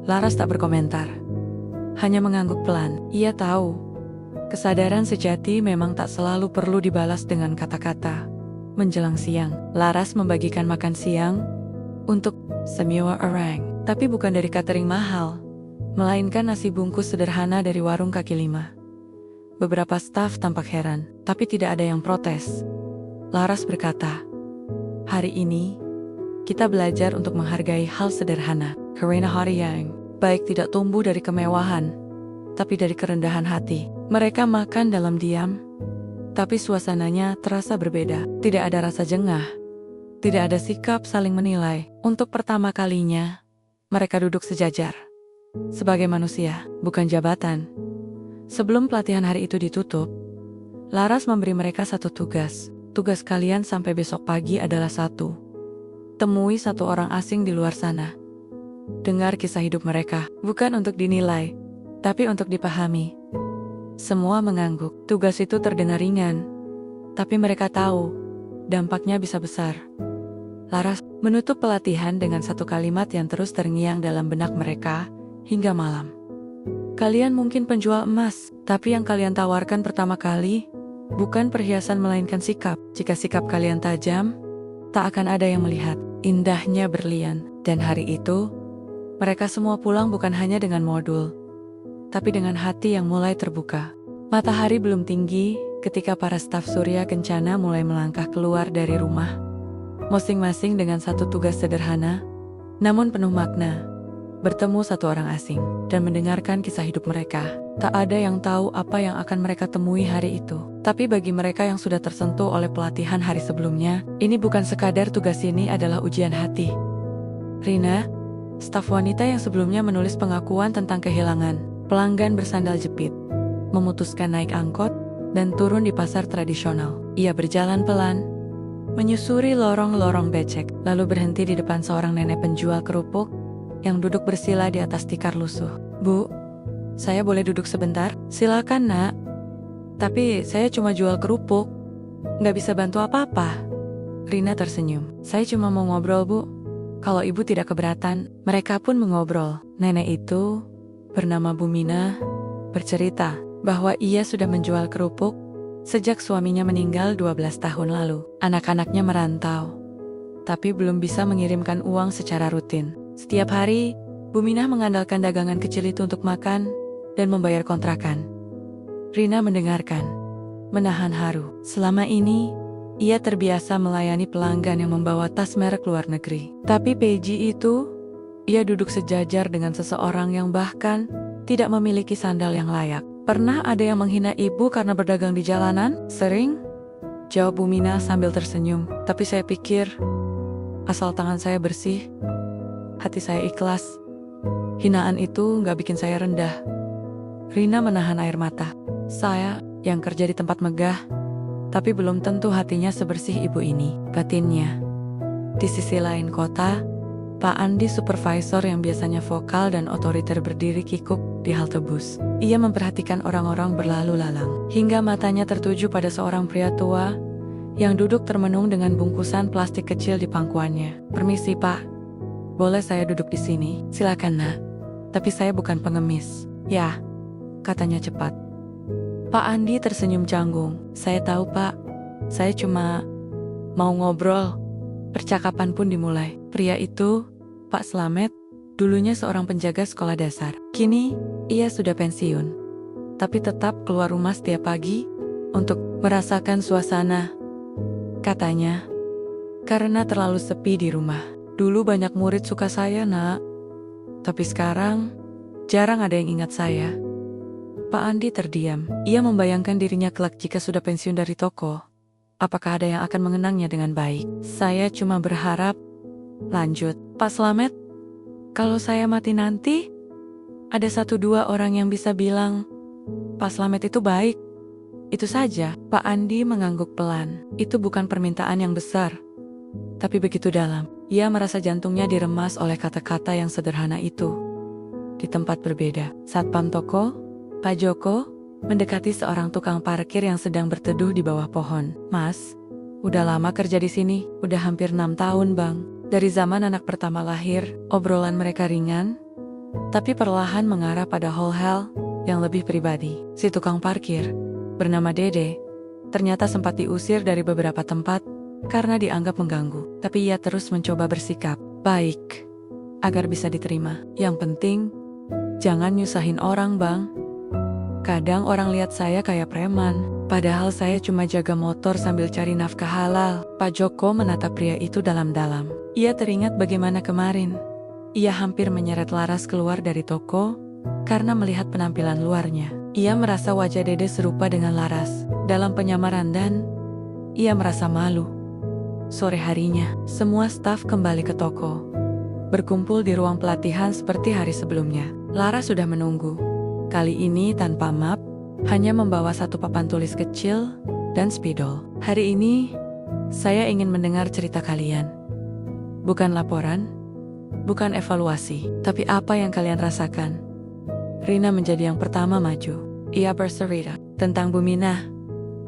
Laras tak berkomentar, hanya mengangguk pelan. Ia tahu, kesadaran sejati memang tak selalu perlu dibalas dengan kata-kata. Menjelang siang, Laras membagikan makan siang untuk semua orang. Tapi bukan dari catering mahal, melainkan nasi bungkus sederhana dari warung kaki lima. Beberapa staf tampak heran, tapi tidak ada yang protes. Laras berkata, "Hari ini, kita belajar untuk menghargai hal sederhana. Karena hari yang baik tidak tumbuh dari kemewahan, tapi dari kerendahan hati." Mereka makan dalam diam, tapi suasananya terasa berbeda. Tidak ada rasa jengah, tidak ada sikap saling menilai. Untuk pertama kalinya, mereka duduk sejajar. Sebagai manusia, bukan jabatan. Sebelum pelatihan hari itu ditutup, Laras memberi mereka satu tugas. Tugas kalian sampai besok pagi adalah satu. Temui satu orang asing di luar sana. Dengar kisah hidup mereka, bukan untuk dinilai, tapi untuk dipahami. Semua mengangguk. Tugas itu terdengar ringan, tapi mereka tahu dampaknya bisa besar. Laras menutup pelatihan dengan satu kalimat yang terus terngiang dalam benak mereka hingga malam. Kalian mungkin penjual emas, tapi yang kalian tawarkan pertama kali bukan perhiasan melainkan sikap. Jika sikap kalian tajam, tak akan ada yang melihat indahnya berlian. Dan hari itu, mereka semua pulang bukan hanya dengan modul, tapi dengan hati yang mulai terbuka. Matahari belum tinggi ketika para staf Surya Kencana mulai melangkah keluar dari rumah, masing-masing dengan satu tugas sederhana, namun penuh makna. Bertemu satu orang asing dan mendengarkan kisah hidup mereka. Tak ada yang tahu apa yang akan mereka temui hari itu. Tapi bagi mereka yang sudah tersentuh oleh pelatihan hari sebelumnya, ini bukan sekadar tugas, ini adalah ujian hati. Rina, staf wanita yang sebelumnya menulis pengakuan tentang kehilangan pelanggan bersandal jepit, memutuskan naik angkot dan turun di pasar tradisional. Ia berjalan pelan, menyusuri lorong-lorong becek, lalu berhenti di depan seorang nenek penjual kerupuk yang duduk bersila di atas tikar lusuh. "Bu, saya boleh duduk sebentar?" "Silakan, Nak. Tapi saya cuma jual kerupuk, nggak bisa bantu apa-apa." Rina tersenyum. "Saya cuma mau ngobrol, Bu. Kalau Ibu tidak keberatan." Mereka pun mengobrol. Nenek itu, bernama Bu Mina, bercerita bahwa ia sudah menjual kerupuk sejak suaminya meninggal 12 tahun lalu. Anak-anaknya merantau, tapi belum bisa mengirimkan uang secara rutin. Setiap hari, Bu Minah mengandalkan dagangan kecil itu untuk makan dan membayar kontrakan. Rina mendengarkan, menahan haru. Selama ini, ia terbiasa melayani pelanggan yang membawa tas merek luar negeri. Tapi pagi itu, ia duduk sejajar dengan seseorang yang bahkan tidak memiliki sandal yang layak. Pernah ada yang menghina ibu karena berdagang di jalanan? Sering, jawab Bumina sambil tersenyum. Tapi saya pikir, asal tangan saya bersih, hati saya ikhlas, hinaan itu nggak bikin saya rendah. Rina menahan air mata. Saya yang kerja di tempat megah, tapi belum tentu hatinya sebersih ibu ini, batinnya. Di sisi lain kota, Pak Andi supervisor yang biasanya vokal dan otoriter berdiri kikuk di halte bus. Ia memperhatikan orang-orang berlalu lalang, hingga matanya tertuju pada seorang pria tua yang duduk termenung dengan bungkusan plastik kecil di pangkuannya. Permisi Pak, boleh saya duduk di sini? Silakan nak, tapi saya bukan pengemis. Ya, katanya cepat. Pak Andi tersenyum canggung. Saya tahu Pak, saya cuma mau ngobrol. Percakapan pun dimulai. Pria itu, Pak Slamet, dulunya seorang penjaga sekolah dasar. Kini, ia sudah pensiun. Tapi tetap keluar rumah setiap pagi untuk merasakan suasana. Katanya, karena terlalu sepi di rumah. Dulu banyak murid suka saya nak, tapi sekarang jarang ada yang ingat saya. Pak Andi terdiam. Ia membayangkan dirinya kelak jika sudah pensiun dari toko. Apakah ada yang akan mengenangnya dengan baik? Saya cuma berharap. Lanjut, Pak Slamet, kalau saya mati nanti, ada 1-2 orang yang bisa bilang, Pak Slamet itu baik. Itu saja. Pak Andi mengangguk pelan. Itu bukan permintaan yang besar, tapi begitu dalam. Ia merasa jantungnya diremas oleh kata-kata yang sederhana itu. Di tempat berbeda, satpam toko, Pak Joko, mendekati seorang tukang parkir yang sedang berteduh di bawah pohon. Mas, udah lama kerja di sini? Udah hampir 6 tahun bang. Dari zaman anak pertama lahir, obrolan mereka ringan, tapi perlahan mengarah pada hal-hal yang lebih pribadi. Si tukang parkir, bernama Dede, ternyata sempat diusir dari beberapa tempat karena dianggap mengganggu. Tapi ia terus mencoba bersikap baik agar bisa diterima. Yang penting, jangan nyusahin orang bang. Kadang orang lihat saya kayak preman, padahal saya cuma jaga motor sambil cari nafkah halal. Pak Joko menatap pria itu dalam-dalam. Ia teringat bagaimana kemarin ia hampir menyeret Laras keluar dari toko karena melihat penampilan luarnya. Ia merasa wajah Dede serupa dengan Laras dalam penyamaran dan ia merasa malu. Sore harinya, semua staf kembali ke toko, berkumpul di ruang pelatihan seperti hari sebelumnya. Laras sudah menunggu. Kali ini tanpa map, hanya membawa satu papan tulis kecil dan spidol. Hari ini, saya ingin mendengar cerita kalian. Bukan laporan, bukan evaluasi, tapi apa yang kalian rasakan. Rina menjadi yang pertama maju. Ia bercerita tentang Bumina,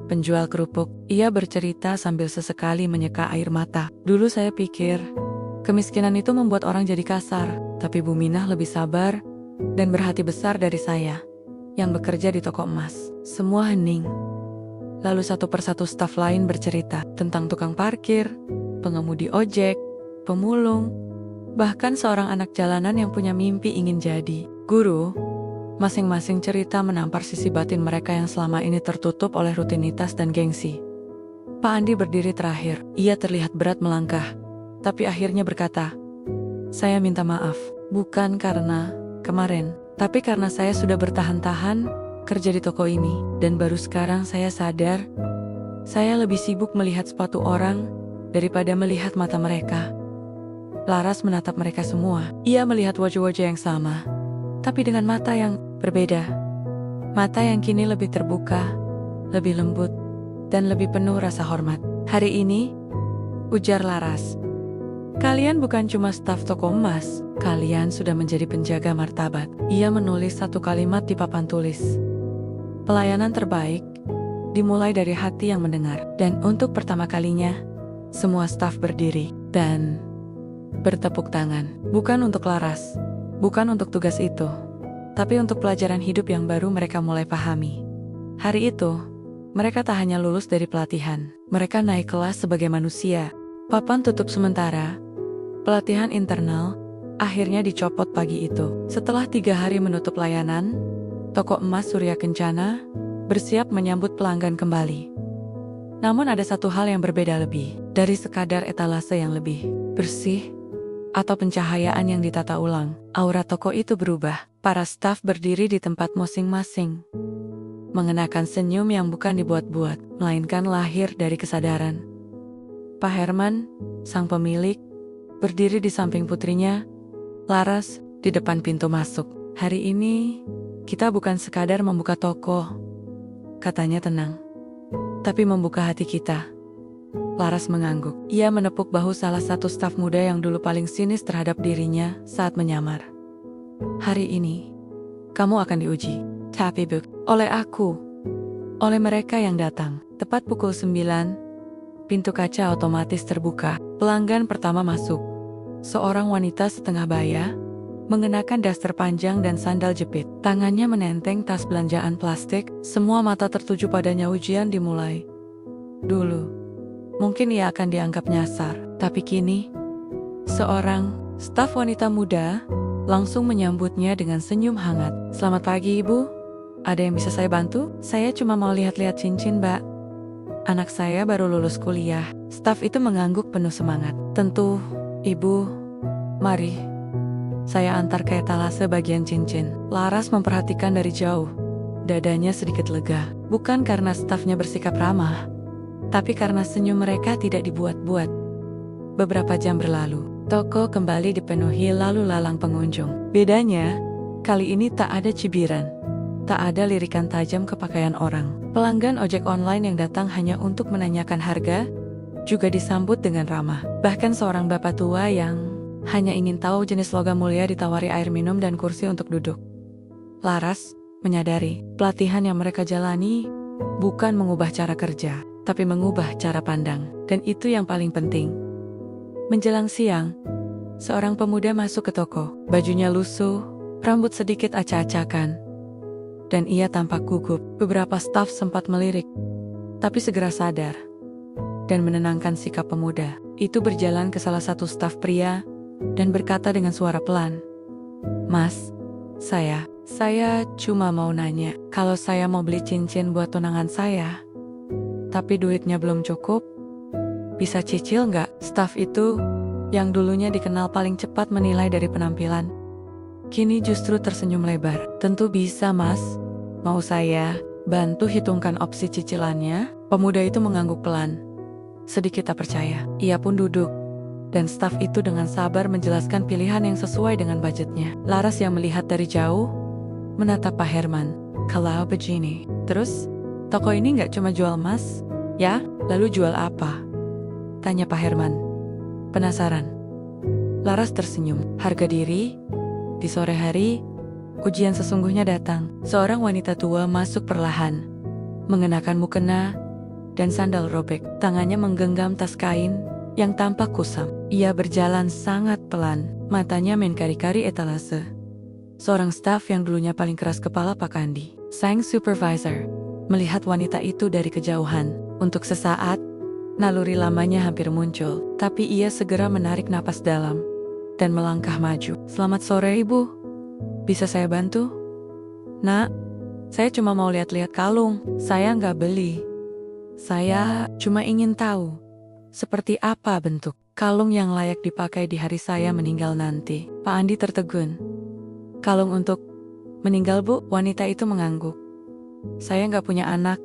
penjual kerupuk. Ia bercerita sambil sesekali menyeka air mata. Dulu saya pikir, kemiskinan itu membuat orang jadi kasar, tapi Bumina lebih sabar dan berhati besar dari saya, yang bekerja di toko emas. Semua hening. Lalu satu persatu staf lain bercerita tentang tukang parkir, pengemudi ojek, pemulung, bahkan seorang anak jalanan yang punya mimpi ingin jadi guru. Masing-masing cerita menampar sisi batin mereka yang selama ini tertutup oleh rutinitas dan gengsi. Pak Andi berdiri terakhir. Ia terlihat berat melangkah, tapi akhirnya berkata, "Saya minta maaf, bukan karena kemarin, tapi karena saya sudah bertahan-tahan kerja di toko ini, dan baru sekarang saya sadar, saya lebih sibuk melihat sepatu orang daripada melihat mata mereka." Laras menatap mereka semua. Ia melihat wajah-wajah yang sama, tapi dengan mata yang berbeda. Mata yang kini lebih terbuka, lebih lembut, dan lebih penuh rasa hormat. "Hari ini," ujar Laras, "kalian bukan cuma staf toko emas, kalian sudah menjadi penjaga martabat." Ia menulis satu kalimat di papan tulis. "Pelayanan terbaik dimulai dari hati yang mendengar." Dan untuk pertama kalinya, semua staf berdiri dan bertepuk tangan. Bukan untuk Laras, bukan untuk tugas itu, tapi untuk pelajaran hidup yang baru mereka mulai pahami. Hari itu, mereka tak hanya lulus dari pelatihan, mereka naik kelas sebagai manusia. Papan tutup sementara, pelatihan internal, akhirnya dicopot pagi itu. Setelah 3 hari menutup layanan, toko emas Surya Kencana bersiap menyambut pelanggan kembali. Namun ada satu hal yang berbeda lebih dari sekadar etalase yang lebih bersih atau pencahayaan yang ditata ulang. Aura toko itu berubah. Para staf berdiri di tempat masing-masing, mengenakan senyum yang bukan dibuat-buat, melainkan lahir dari kesadaran. Pak Herman, sang pemilik, berdiri di samping putrinya, Laras, di depan pintu masuk. Hari ini, kita bukan sekadar membuka toko, katanya tenang, tapi membuka hati kita. Laras mengangguk. Ia menepuk bahu salah satu staf muda yang dulu paling sinis terhadap dirinya saat menyamar. Hari ini, kamu akan diuji, tapi oleh aku, oleh mereka yang datang. Tepat pukul 9, pintu kaca otomatis terbuka. Pelanggan pertama masuk. Seorang wanita setengah baya, mengenakan daster panjang dan sandal jepit. Tangannya menenteng tas belanjaan plastik, semua mata tertuju padanya. Ujian dimulai. Dulu, mungkin ia akan dianggap nyasar, tapi kini, seorang staf wanita muda langsung menyambutnya dengan senyum hangat. Selamat pagi, Ibu. Ada yang bisa saya bantu? Saya cuma mau lihat-lihat cincin, Mbak. Anak saya baru lulus kuliah. Staf itu mengangguk penuh semangat. Tentu, Ibu. Mari. Saya antar ke etalase bagian cincin. Laras memperhatikan dari jauh. Dadanya sedikit lega. Bukan karena stafnya bersikap ramah, tapi karena senyum mereka tidak dibuat-buat. Beberapa jam berlalu. Toko kembali dipenuhi lalu lalang pengunjung. Bedanya, kali ini tak ada cibiran. Tak ada lirikan tajam ke pakaian orang. Pelanggan ojek online yang datang hanya untuk menanyakan harga, juga disambut dengan ramah. Bahkan seorang bapak tua yang hanya ingin tahu jenis logam mulia ditawari air minum dan kursi untuk duduk. Laras menyadari, pelatihan yang mereka jalani bukan mengubah cara kerja, tapi mengubah cara pandang. Dan itu yang paling penting. Menjelang siang, seorang pemuda masuk ke toko. Bajunya lusuh, rambut sedikit acak-acakan, dan ia tampak gugup. Beberapa staf sempat melirik, tapi segera sadar dan menenangkan sikap pemuda. Itu berjalan ke salah satu staf pria dan berkata dengan suara pelan, "Mas, saya cuma mau nanya, kalau saya mau beli cincin buat tunangan saya, tapi duitnya belum cukup, bisa cicil nggak?" Staf itu, yang dulunya dikenal paling cepat menilai dari penampilan, kini justru tersenyum lebar. "Tentu bisa, Mas. Mau saya bantu hitungkan opsi cicilannya?" Pemuda itu mengangguk pelan, sedikit tak percaya. Ia pun duduk, dan staf itu dengan sabar menjelaskan pilihan yang sesuai dengan budgetnya. Laras yang melihat dari jauh, menatap Pak Herman. "Kalau begini, terus toko ini nggak cuma jual emas, ya? Lalu jual apa?" tanya Pak Herman, penasaran. Laras tersenyum. "Harga diri." Di sore hari, ujian sesungguhnya datang. Seorang wanita tua masuk perlahan, mengenakan mukena dan sandal robek. Tangannya menggenggam tas kain yang tampak kusam. Ia berjalan sangat pelan, matanya main kari-kari etalase. Seorang staf yang dulunya paling keras kepala, Pak Kandi, sang supervisor, melihat wanita itu dari kejauhan. Untuk sesaat, naluri lamanya hampir muncul, tapi ia segera menarik napas dalam dan melangkah maju. "Selamat sore, Ibu. Bisa saya bantu?" "Nak, saya cuma mau lihat-lihat kalung. Saya nggak beli. Saya cuma ingin tahu seperti apa bentuk kalung yang layak dipakai di hari saya meninggal nanti." Pak Andi tertegun. "Kalung untuk meninggal, Bu?" Wanita itu mengangguk. "Saya nggak punya anak,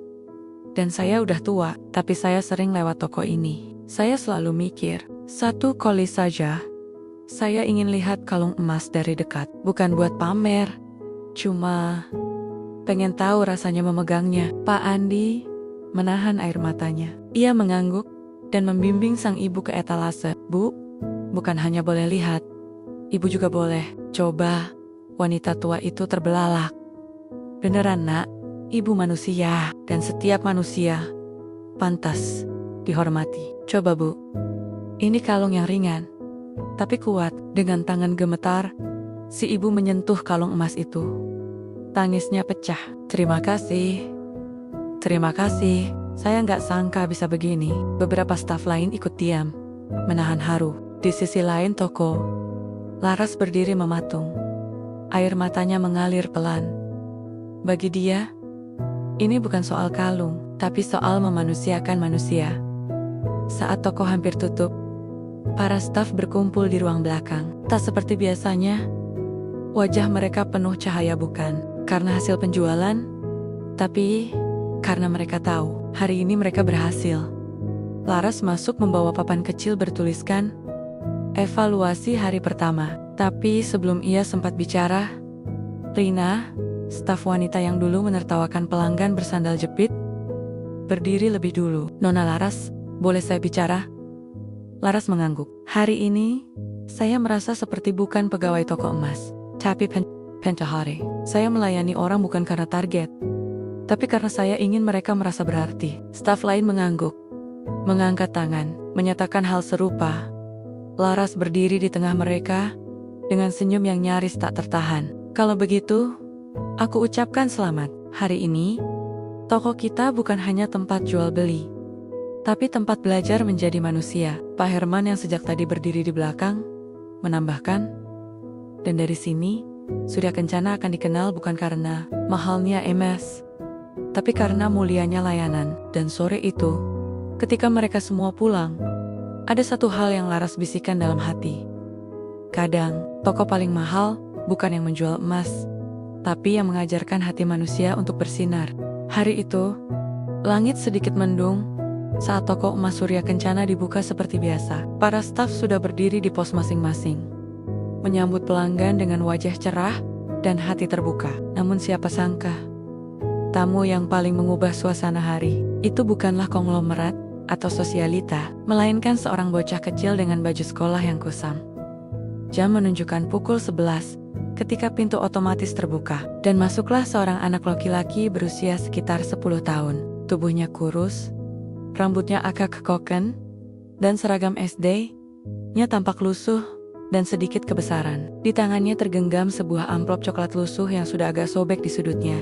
dan saya udah tua, tapi saya sering lewat toko ini. Saya selalu mikir, satu kali saja, saya ingin lihat kalung emas dari dekat. Bukan buat pamer, cuma pengen tahu rasanya memegangnya." Pak Andi menahan air matanya. Ia mengangguk dan membimbing sang ibu ke etalase. "Bu, bukan hanya boleh lihat, Ibu juga boleh coba." Wanita tua itu terbelalak. "Beneran, Nak? Ibu manusia, dan setiap manusia pantas dihormati. Coba, Bu. Ini kalung yang ringan, tapi kuat." Dengan tangan gemetar, si ibu menyentuh kalung emas itu. Tangisnya pecah. "Terima kasih. Terima kasih. Saya nggak sangka bisa begini." Beberapa staf lain ikut diam, menahan haru. Di sisi lain toko, Laras berdiri mematung. Air matanya mengalir pelan. Bagi dia, Ini bukan soal kalung, tapi soal memanusiakan manusia. Saat toko hampir tutup, para staf berkumpul di ruang belakang. Tak seperti biasanya, wajah mereka penuh cahaya bukan karena hasil penjualan, tapi karena mereka tahu hari ini mereka berhasil. Laras masuk membawa papan kecil bertuliskan evaluasi hari pertama. Tapi sebelum ia sempat bicara, Rina, staf wanita yang dulu menertawakan pelanggan bersandal jepit, berdiri lebih dulu. Nona Laras, boleh saya bicara? Laras mengangguk. Hari ini, saya merasa seperti bukan pegawai toko emas, tapi pentahari. Saya melayani orang bukan karena target, tapi karena saya ingin mereka merasa berarti. Staf lain mengangguk, mengangkat tangan, menyatakan hal serupa. Laras berdiri di tengah mereka, dengan senyum yang nyaris tak tertahan. Kalau begitu, aku ucapkan selamat. Hari ini, toko kita bukan hanya tempat jual beli, tapi tempat belajar menjadi manusia. Pak Herman yang sejak tadi berdiri di belakang, menambahkan, dan dari sini, Surya Kencana akan dikenal bukan karena mahalnya emas, tapi karena mulianya layanan. Dan sore itu, ketika mereka semua pulang, ada satu hal yang Laras bisikan dalam hati. Kadang, toko paling mahal bukan yang menjual emas, tapi yang mengajarkan hati manusia untuk bersinar. Hari itu, langit sedikit mendung saat toko emas Surya Kencana dibuka seperti biasa. Para staf sudah berdiri di pos masing-masing, menyambut pelanggan dengan wajah cerah dan hati terbuka. Namun siapa sangka, tamu yang paling mengubah suasana hari itu bukanlah konglomerat atau sosialita, melainkan seorang bocah kecil dengan baju sekolah yang kusam. Jam menunjukkan pukul 11 ketika pintu otomatis terbuka, dan masuklah seorang anak laki-laki berusia sekitar 10 tahun. Tubuhnya kurus, rambutnya agak kekoken, dan seragam SD-nya tampak lusuh dan sedikit kebesaran. Di tangannya tergenggam sebuah amplop coklat lusuh yang sudah agak sobek di sudutnya.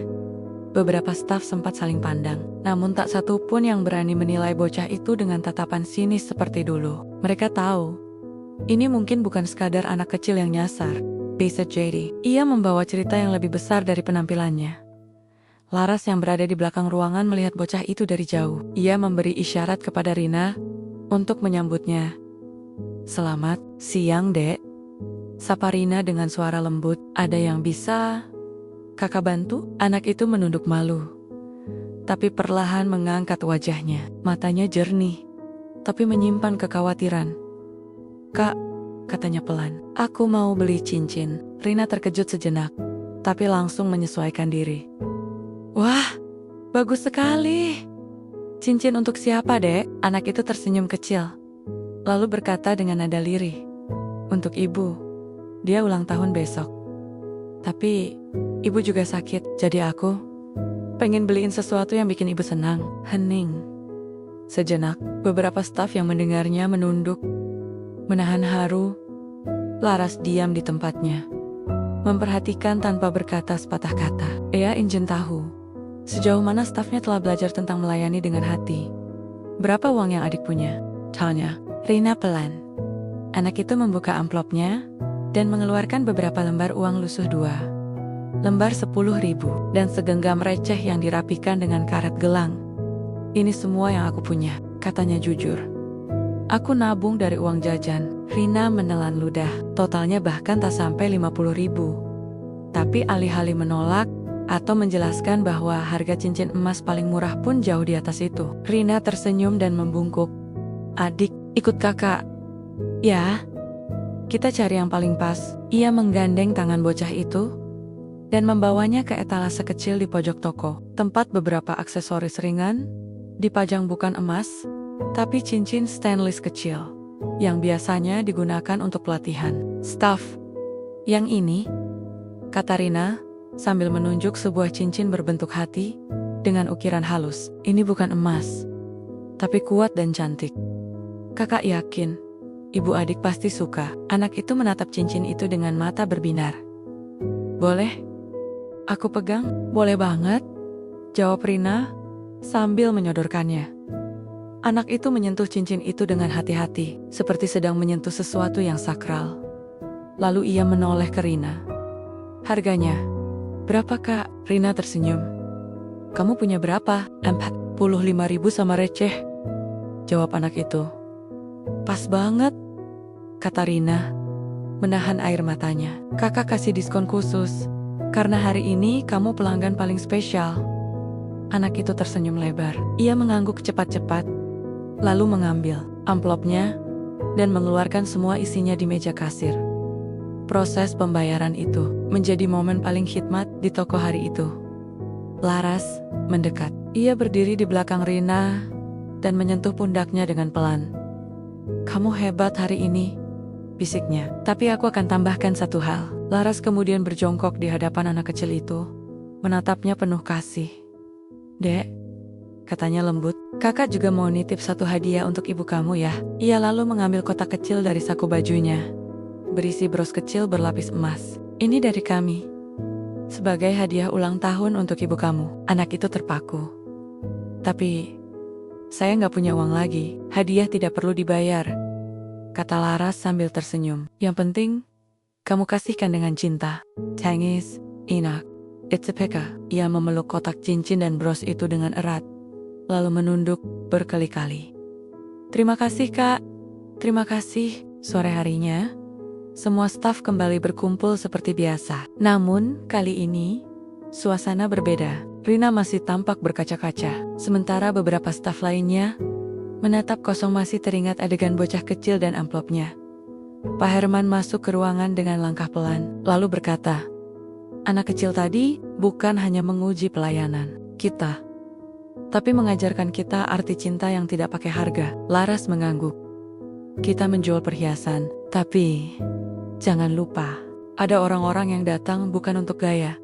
Beberapa staf sempat saling pandang, namun tak satu pun yang berani menilai bocah itu dengan tatapan sinis seperti dulu. Mereka tahu, ini mungkin bukan sekadar anak kecil yang nyasar. Bisa jadi, ia membawa cerita yang lebih besar dari penampilannya. Laras yang berada di belakang ruangan melihat bocah itu dari jauh. Ia memberi isyarat kepada Rina untuk menyambutnya. Selamat siang, Dek. Sapa Rina dengan suara lembut. Ada yang bisa kakak bantu? Anak itu menunduk malu, tapi perlahan mengangkat wajahnya. Matanya jernih, tapi menyimpan kekhawatiran. Kak, katanya pelan, aku mau beli cincin. Rina terkejut sejenak, tapi langsung menyesuaikan diri. Wah, bagus sekali. Cincin untuk siapa, Dek? Anak itu tersenyum kecil, lalu berkata dengan nada lirih. Untuk ibu, dia ulang tahun besok. Tapi, ibu juga sakit, jadi aku pengen beliin sesuatu yang bikin ibu senang. Hening. Sejenak, beberapa staf yang mendengarnya menunduk, menahan haru. Laras diam di tempatnya, memperhatikan tanpa berkata sepatah kata. Ia ingin tahu, sejauh mana stafnya telah belajar tentang melayani dengan hati. Berapa uang yang adik punya? Tanya Rina pelan. Anak itu membuka amplopnya dan mengeluarkan beberapa lembar uang lusuh 2 lembar 10.000 dan segenggam receh yang dirapikan dengan karet gelang. Ini semua yang aku punya, katanya jujur. Aku nabung dari uang jajan. Rina menelan ludah. Totalnya bahkan tak sampai 50.000. Tapi alih-alih menolak atau menjelaskan bahwa harga cincin emas paling murah pun jauh di atas itu, Rina tersenyum dan membungkuk. Adik, ikut kakak. Ya, kita cari yang paling pas. Ia menggandeng tangan bocah itu dan membawanya ke etalase kecil di pojok toko. Tempat beberapa aksesoris ringan dipajang bukan emas, tapi cincin stainless kecil yang biasanya digunakan untuk pelatihan staf. Yang ini, kata Rina sambil menunjuk sebuah cincin berbentuk hati dengan ukiran halus. Ini bukan emas, tapi kuat dan cantik. Kakak yakin ibu adik pasti suka. Anak itu menatap cincin itu dengan mata berbinar. Boleh? Aku pegang? Boleh banget, jawab Rina sambil menyodorkannya. Anak itu menyentuh cincin itu dengan hati-hati, seperti sedang menyentuh sesuatu yang sakral. Lalu ia menoleh ke Rina. Harganya? Berapa, Kak? Rina tersenyum. Kamu punya berapa? 45.000 sama receh, jawab anak itu. Pas banget, kata Rina, menahan air matanya. Kakak kasih diskon khusus, karena hari ini kamu pelanggan paling spesial. Anak itu tersenyum lebar. Ia mengangguk cepat-cepat, lalu mengambil amplopnya dan mengeluarkan semua isinya di meja kasir. Proses pembayaran itu menjadi momen paling khidmat di toko hari itu. Laras mendekat. Ia berdiri di belakang Rina dan menyentuh pundaknya dengan pelan. Kamu hebat hari ini, bisiknya. Tapi aku akan tambahkan satu hal. Laras kemudian berjongkok di hadapan anak kecil itu, menatapnya penuh kasih. Dek, katanya lembut, kakak juga mau nitip satu hadiah untuk ibu kamu ya. Ia lalu mengambil kotak kecil dari saku bajunya, berisi bros kecil berlapis emas. Ini dari kami, sebagai hadiah ulang tahun untuk ibu kamu. Anak itu terpaku. Tapi, saya nggak punya uang lagi. Hadiah tidak perlu dibayar, kata Laras sambil tersenyum. Yang penting, kamu kasihkan dengan cinta. Tangis, enak. It's a peka. Ia memeluk kotak cincin dan bros itu dengan erat, lalu menunduk berkali-kali. Terima kasih, Kak. Terima kasih. Sore harinya, semua staf kembali berkumpul seperti biasa. Namun, kali ini, suasana berbeda. Rina masih tampak berkaca-kaca, sementara beberapa staf lainnya menatap kosong. Masih teringat adegan bocah kecil dan amplopnya. Pak Herman masuk ke ruangan dengan langkah pelan, lalu berkata, anak kecil tadi bukan hanya menguji pelayanan kita, tapi mengajarkan kita arti cinta yang tidak pakai harga. Laras mengangguk. Kita menjual perhiasan, tapi jangan lupa, ada orang-orang yang datang bukan untuk gaya,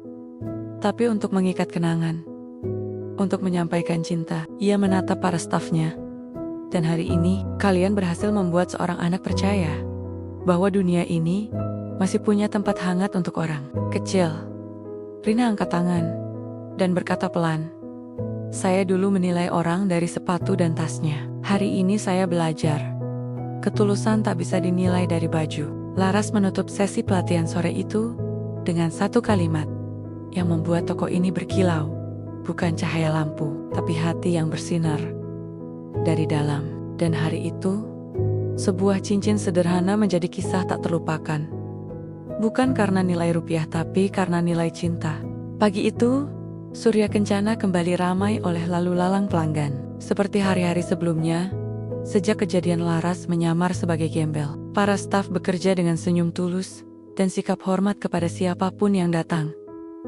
tapi untuk mengikat kenangan, untuk menyampaikan cinta. Ia menatap para stafnya. Dan hari ini, kalian berhasil membuat seorang anak percaya bahwa dunia ini masih punya tempat hangat untuk orang kecil. Rina angkat tangan dan berkata pelan, saya dulu menilai orang dari sepatu dan tasnya. Hari ini saya belajar, ketulusan tak bisa dinilai dari baju. Laras menutup sesi pelatihan sore itu dengan satu kalimat yang membuat toko ini berkilau. Bukan cahaya lampu, tapi hati yang bersinar dari dalam. Dan hari itu, sebuah cincin sederhana menjadi kisah tak terlupakan. Bukan karena nilai rupiah, tapi karena nilai cinta. Pagi itu, Surya Kencana kembali ramai oleh lalu lalang pelanggan. Seperti hari-hari sebelumnya, sejak kejadian Laras menyamar sebagai gembel, para staf bekerja dengan senyum tulus dan sikap hormat kepada siapapun yang datang.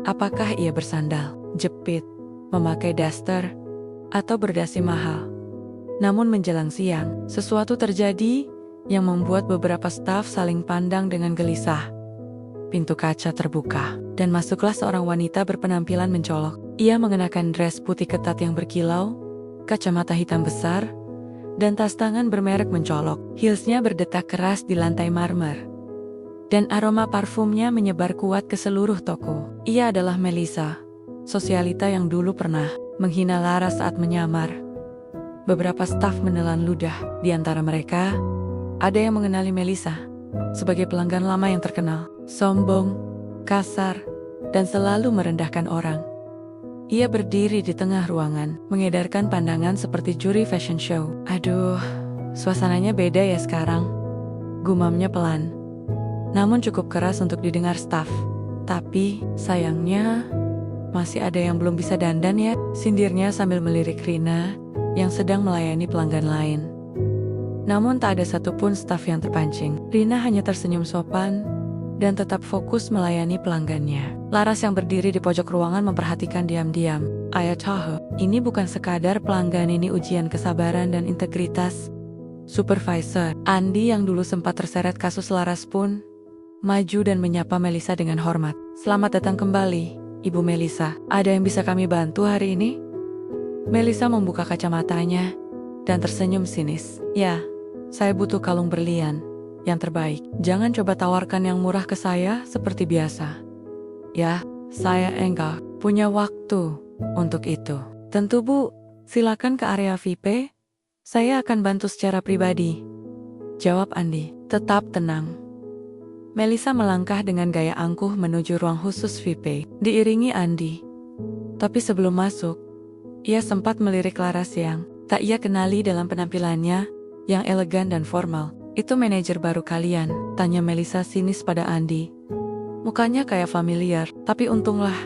Apakah ia bersandal, jepit, memakai daster, atau berdasi mahal. Namun menjelang siang, sesuatu terjadi yang membuat beberapa staf saling pandang dengan gelisah. Pintu kaca terbuka, dan masuklah seorang wanita berpenampilan mencolok. Ia mengenakan dress putih ketat yang berkilau, kacamata hitam besar, dan tas tangan bermerek mencolok. Heelsnya berdetak keras di lantai marmer, dan aroma parfumnya menyebar kuat ke seluruh toko. Ia adalah Melissa, sosialita yang dulu pernah menghina Laras saat menyamar. Beberapa staf menelan ludah. Di antara mereka, ada yang mengenali Melissa sebagai pelanggan lama yang terkenal, sombong, kasar, dan selalu merendahkan orang. Ia berdiri di tengah ruangan, mengedarkan pandangan seperti juri fashion show. Aduh, suasananya beda ya sekarang, gumamnya pelan, namun cukup keras untuk didengar staf. Tapi, sayangnya, masih ada yang belum bisa dandan ya, sindirnya sambil melirik Rina yang sedang melayani pelanggan lain. Namun tak ada satupun staf yang terpancing. Rina hanya tersenyum sopan dan tetap fokus melayani pelanggannya. Laras yang berdiri di pojok ruangan memperhatikan diam-diam. Ayah tahu, ini bukan sekadar pelanggan, ini ujian kesabaran dan integritas. Supervisor Andi yang dulu sempat terseret kasus Laras pun maju dan menyapa Melissa dengan hormat. Selamat datang kembali, Ibu Melissa. Ada yang bisa kami bantu hari ini? Melissa membuka kacamatanya dan tersenyum sinis. Ya, saya butuh kalung berlian yang terbaik. Jangan coba tawarkan yang murah ke saya seperti biasa. Ya, saya enggak punya waktu untuk itu. Tentu Bu, silakan ke area VIP. Saya akan bantu secara pribadi, jawab Andi. Tetap tenang. Melissa melangkah dengan gaya angkuh menuju ruang khusus VIP, diiringi Andi. Tapi sebelum masuk, Ia sempat melirik Laras yang tak ia kenali dalam penampilannya yang elegan dan formal. "Itu manajer baru kalian?" tanya Melissa sinis pada Andi. Mukanya kayak familiar, tapi untunglah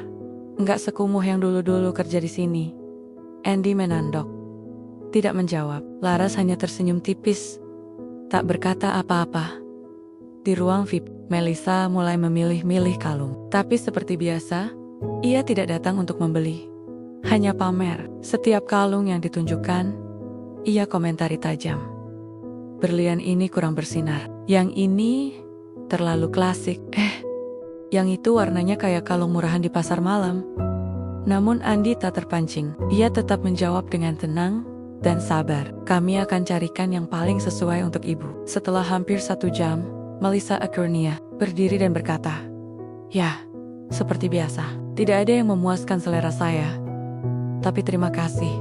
nggak sekumuh yang dulu-dulu kerja di sini. Andy menandok, tidak menjawab. Laras hanya tersenyum tipis, tak berkata apa-apa. Di ruang VIP, Melissa mulai memilih-milih kalung. Tapi seperti biasa, ia tidak datang untuk membeli. Hanya pamer. Setiap kalung yang ditunjukkan, ia komentari tajam. Berlian ini kurang bersinar. Yang ini terlalu klasik. Yang itu warnanya kayak kalung murahan di pasar malam. Namun Andi tak terpancing. Ia tetap menjawab dengan tenang dan sabar. "Kami akan carikan yang paling sesuai untuk ibu." Setelah hampir 1 jam, Melissa akhirnya berdiri dan berkata, "Ya, seperti biasa. Tidak ada yang memuaskan selera saya. Tapi terima kasih,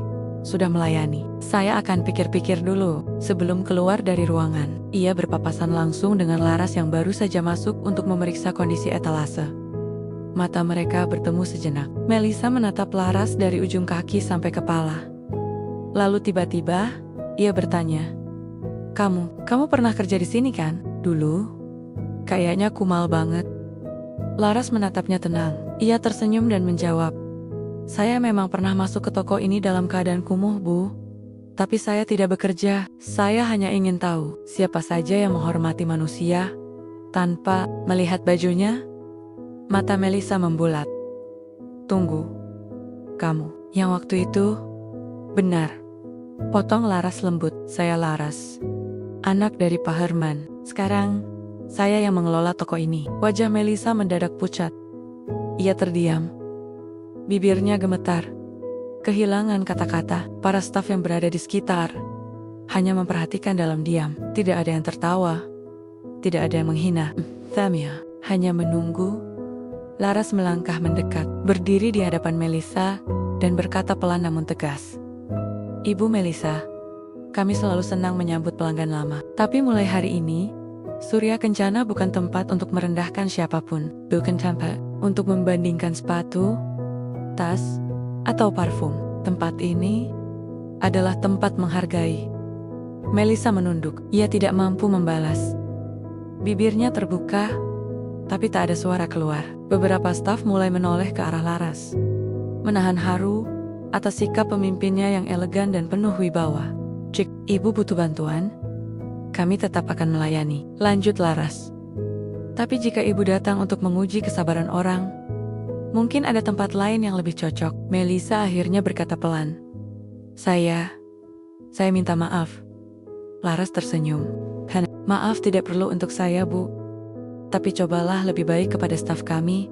sudah melayani. Saya akan pikir-pikir dulu." Sebelum keluar dari ruangan, ia berpapasan langsung dengan Laras yang baru saja masuk untuk memeriksa kondisi etalase. Mata mereka bertemu sejenak. Melissa menatap Laras dari ujung kaki sampai kepala. Lalu tiba-tiba, ia bertanya, Kamu pernah kerja di sini kan? Dulu? Kayaknya kumal banget." Laras menatapnya tenang. Ia tersenyum dan menjawab, "Saya memang pernah masuk ke toko ini dalam keadaan kumuh, Bu. Tapi saya tidak bekerja. Saya hanya ingin tahu siapa saja yang menghormati manusia tanpa melihat bajunya." Mata Melissa membulat. "Tunggu. Kamu yang waktu itu?" "Benar," potong Laras lembut. "Saya Laras, anak dari Pak Herman. Sekarang, saya yang mengelola toko ini." Wajah Melissa mendadak pucat. Ia terdiam. Bibirnya gemetar. Kehilangan kata-kata. Para staf yang berada di sekitar hanya memperhatikan dalam diam. Tidak ada yang tertawa. Tidak ada yang menghina. Thamia hanya menunggu. Laras melangkah mendekat, berdiri di hadapan Melissa, dan berkata pelan namun tegas, "Ibu Melissa, kami selalu senang menyambut pelanggan lama. Tapi mulai hari ini, Surya Kencana bukan tempat untuk merendahkan siapapun. Bukan tempat untuk membandingkan sepatu, tas, atau parfum. Tempat ini adalah tempat menghargai." Melissa menunduk. Ia tidak mampu membalas. Bibirnya terbuka, tapi tak ada suara keluar. Beberapa staf mulai menoleh ke arah Laras, menahan haru atas sikap pemimpinnya yang elegan dan penuh wibawa. "Cik, ibu butuh bantuan? Kami tetap akan melayani," lanjut Laras. "Tapi jika ibu datang untuk menguji kesabaran orang, mungkin ada tempat lain yang lebih cocok." Melissa akhirnya berkata pelan, Saya minta maaf." Laras tersenyum. "Maaf tidak perlu untuk saya, Bu. Tapi cobalah lebih baik kepada staf kami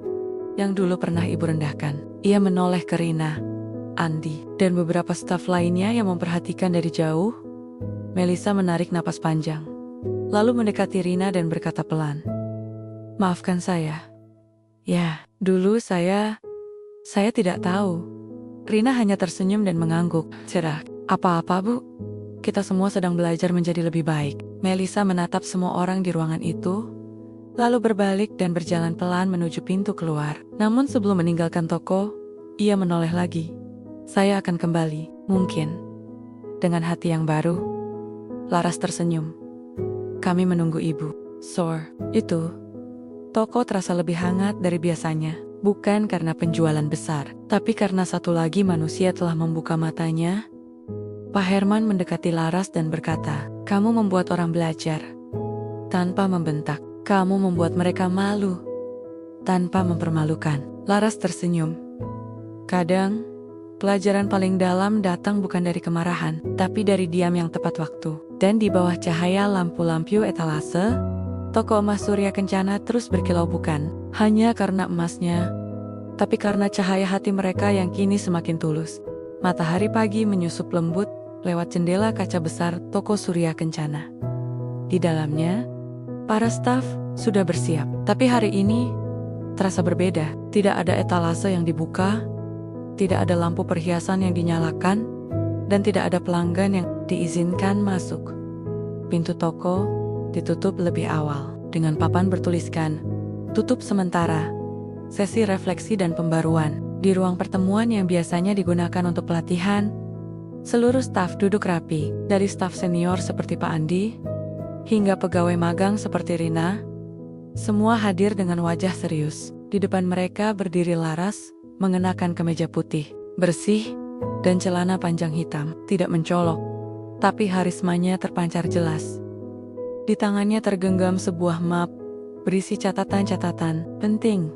yang dulu pernah ibu rendahkan." Ia menoleh ke Rina, Andi, dan beberapa staf lainnya yang memperhatikan dari jauh. Melissa menarik napas panjang, lalu mendekati Rina dan berkata pelan, "Maafkan saya. Ya, dulu saya tidak tahu." Rina hanya tersenyum dan mengangguk. "Cerah, apa-apa, Bu. Kita semua sedang belajar menjadi lebih baik." Melissa menatap semua orang di ruangan itu, lalu berbalik dan berjalan pelan menuju pintu keluar. Namun sebelum meninggalkan toko, ia menoleh lagi. "Saya akan kembali, mungkin dengan hati yang baru." Laras tersenyum. "Kami menunggu ibu." Itu, toko terasa lebih hangat dari biasanya. Bukan karena penjualan besar, tapi karena satu lagi manusia telah membuka matanya. Pak Herman mendekati Laras dan berkata, "Kamu membuat orang belajar tanpa membentak. Kamu membuat mereka malu tanpa mempermalukan." Laras tersenyum. "Kadang, pelajaran paling dalam datang bukan dari kemarahan, tapi dari diam yang tepat waktu." Dan di bawah cahaya lampu-lampu etalase, toko emas Surya Kencana terus berkilau bukan hanya karena emasnya, tapi karena cahaya hati mereka yang kini semakin tulus. Matahari pagi menyusup lembut lewat jendela kaca besar toko Surya Kencana. Di dalamnya, para staf sudah bersiap, tapi hari ini terasa berbeda. Tidak ada etalase yang dibuka, tidak ada lampu perhiasan yang dinyalakan, dan tidak ada pelanggan yang diizinkan masuk. Pintu toko ditutup lebih awal, dengan papan bertuliskan, "Tutup sementara, sesi refleksi dan pembaruan." Di ruang pertemuan yang biasanya digunakan untuk pelatihan, seluruh staf duduk rapi, dari staf senior seperti Pak Andi, hingga pegawai magang seperti Rina. Semua hadir dengan wajah serius. Di depan mereka berdiri Laras, mengenakan kemeja putih, bersih, dan celana panjang hitam. Tidak mencolok, tapi harismanya terpancar jelas. Di tangannya tergenggam sebuah map, berisi catatan-catatan penting.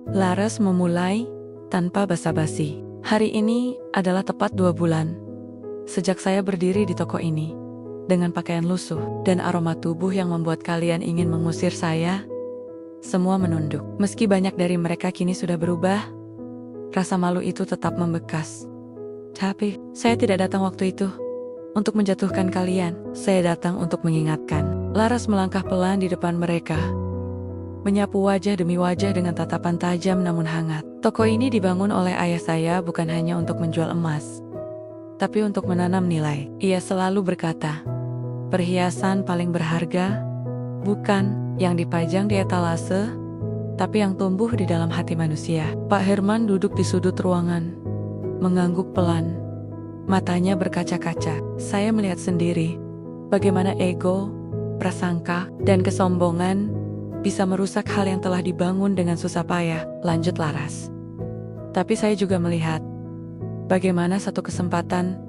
Laras memulai tanpa basa-basi. Hari ini adalah tepat 2 bulan sejak saya berdiri di toko ini. Dengan pakaian lusuh dan aroma tubuh yang membuat kalian ingin mengusir saya, semua menunduk. Meski banyak dari mereka kini sudah berubah, rasa malu itu tetap membekas. Tapi, saya tidak datang waktu itu untuk menjatuhkan kalian. Saya datang untuk mengingatkan. Laras melangkah pelan di depan mereka, menyapu wajah demi wajah dengan tatapan tajam namun hangat. Toko ini dibangun oleh ayah saya bukan hanya untuk menjual emas, tapi untuk menanam nilai. Ia selalu berkata, perhiasan paling berharga bukan yang dipajang di etalase, tapi yang tumbuh di dalam hati manusia. Pak Herman duduk di sudut ruangan, mengangguk pelan. Matanya berkaca-kaca. Saya melihat sendiri bagaimana ego, prasangka, dan kesombongan bisa merusak hal yang telah dibangun dengan susah payah, lanjut Laras. Tapi saya juga melihat bagaimana satu kesempatan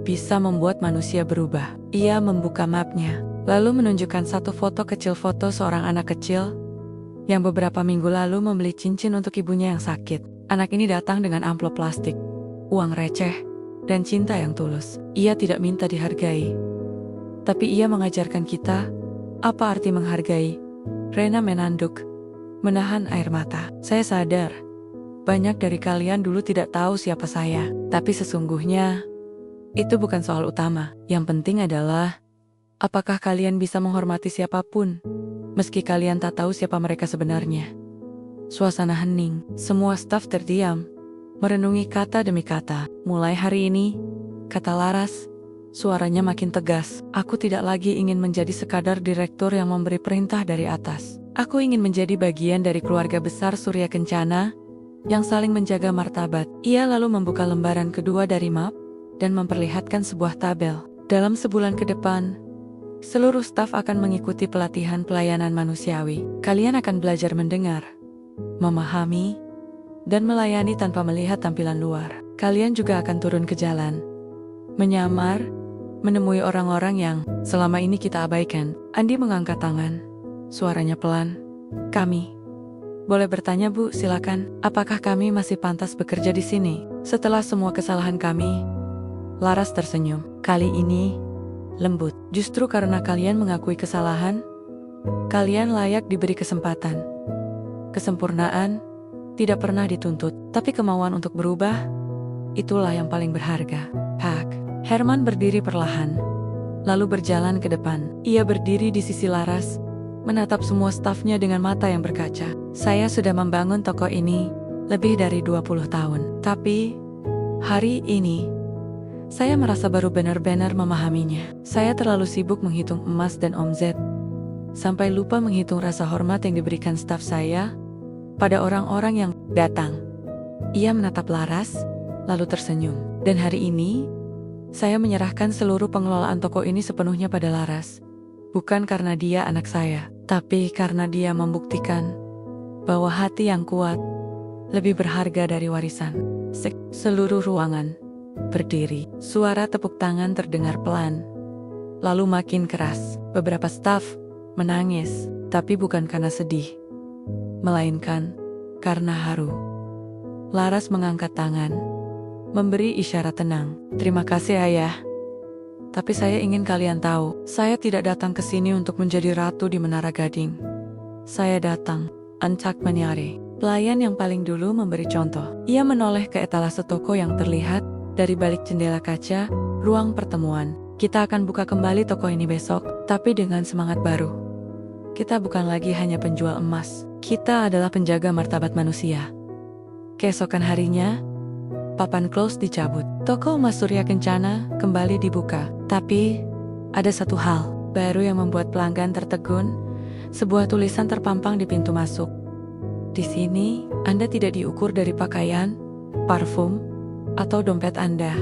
bisa membuat manusia berubah. Ia membuka mapnya, lalu menunjukkan satu foto kecil, foto seorang anak kecil yang beberapa minggu lalu membeli cincin untuk ibunya yang sakit. Anak ini datang dengan amplop plastik, uang receh, dan cinta yang tulus. Ia tidak minta dihargai, tapi ia mengajarkan kita apa arti menghargai. Rena menanduk, menahan air mata. Saya sadar, banyak dari kalian dulu tidak tahu siapa saya. Tapi sesungguhnya, itu bukan soal utama. Yang penting adalah, apakah kalian bisa menghormati siapapun, meski kalian tak tahu siapa mereka sebenarnya. Suasana hening, semua staf terdiam, merenungi kata demi kata. Mulai hari ini, kata Laras, suaranya makin tegas. Aku tidak lagi ingin menjadi sekadar direktur yang memberi perintah dari atas. Aku ingin menjadi bagian dari keluarga besar Surya Kencana yang saling menjaga martabat. Ia lalu membuka lembaran kedua dari map dan memperlihatkan sebuah tabel. Dalam sebulan ke depan, seluruh staf akan mengikuti pelatihan pelayanan manusiawi. Kalian akan belajar mendengar, memahami, dan melayani tanpa melihat tampilan luar. Kalian juga akan turun ke jalan, menyamar, menemui orang-orang yang selama ini kita abaikan. Andi mengangkat tangan, suaranya pelan. Kami boleh bertanya, Bu? Silakan. Apakah kami masih pantas bekerja di sini? Setelah semua kesalahan kami, Laras tersenyum. Kali ini lembut. Justru karena kalian mengakui kesalahan, kalian layak diberi kesempatan. Kesempurnaan tidak pernah dituntut, tapi kemauan untuk berubah, itulah yang paling berharga. Pak Herman berdiri perlahan, lalu berjalan ke depan. Ia berdiri di sisi Laras, menatap semua stafnya dengan mata yang berkaca. Saya sudah membangun toko ini lebih dari 20 tahun. Tapi, hari ini, saya merasa baru benar-benar memahaminya. Saya terlalu sibuk menghitung emas dan omzet, sampai lupa menghitung rasa hormat yang diberikan staf saya pada orang-orang yang datang. Ia menatap Laras, lalu tersenyum. Dan hari ini, saya menyerahkan seluruh pengelolaan toko ini sepenuhnya pada Laras. Bukan karena dia anak saya, tapi karena dia membuktikan bahwa hati yang kuat lebih berharga dari warisan. Seluruh ruangan berdiri. Suara tepuk tangan terdengar pelan, lalu makin keras. Beberapa staf menangis, tapi bukan karena sedih, melainkan karena haru. Laras mengangkat tangan, memberi isyarat tenang. Terima kasih, Ayah. Tapi saya ingin kalian tahu, saya tidak datang ke sini untuk menjadi ratu di Menara Gading. Saya datang untuk menyari. Pelayan yang paling dulu memberi contoh. Ia menoleh ke etalase toko yang terlihat dari balik jendela kaca, ruang pertemuan. Kita akan buka kembali toko ini besok, tapi dengan semangat baru. Kita bukan lagi hanya penjual emas. Kita adalah penjaga martabat manusia. Keesokan harinya, papan close dicabut. Toko emas Surya Kencana kembali dibuka. Tapi, ada satu hal baru yang membuat pelanggan tertegun. Sebuah tulisan terpampang di pintu masuk. Di sini, Anda tidak diukur dari pakaian, parfum, atau dompet Anda.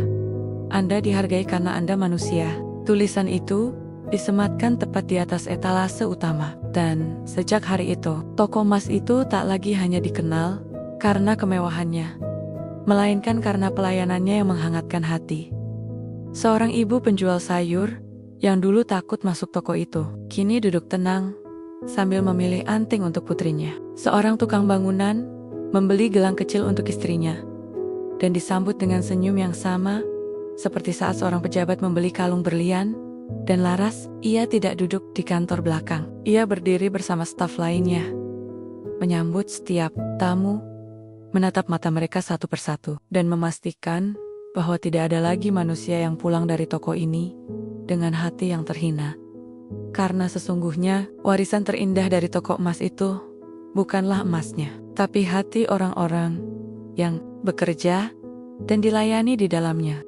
Anda dihargai karena Anda manusia. Tulisan itu disematkan tepat di atas etalase utama. Dan sejak hari itu, toko emas itu tak lagi hanya dikenal karena kemewahannya, melainkan karena pelayanannya yang menghangatkan hati. Seorang ibu penjual sayur yang dulu takut masuk toko itu, kini duduk tenang sambil memilih anting untuk putrinya. Seorang tukang bangunan membeli gelang kecil untuk istrinya, dan disambut dengan senyum yang sama seperti saat seorang pejabat membeli kalung berlian. Dan laras, ia tidak duduk di kantor belakang. Ia berdiri bersama staf lainnya, menyambut setiap tamu, menatap mata mereka satu persatu, dan memastikan bahwa tidak ada lagi manusia yang pulang dari toko ini dengan hati yang terhina. Karena sesungguhnya, warisan terindah dari toko emas itu bukanlah emasnya, tapi hati orang-orang yang bekerja dan dilayani di dalamnya.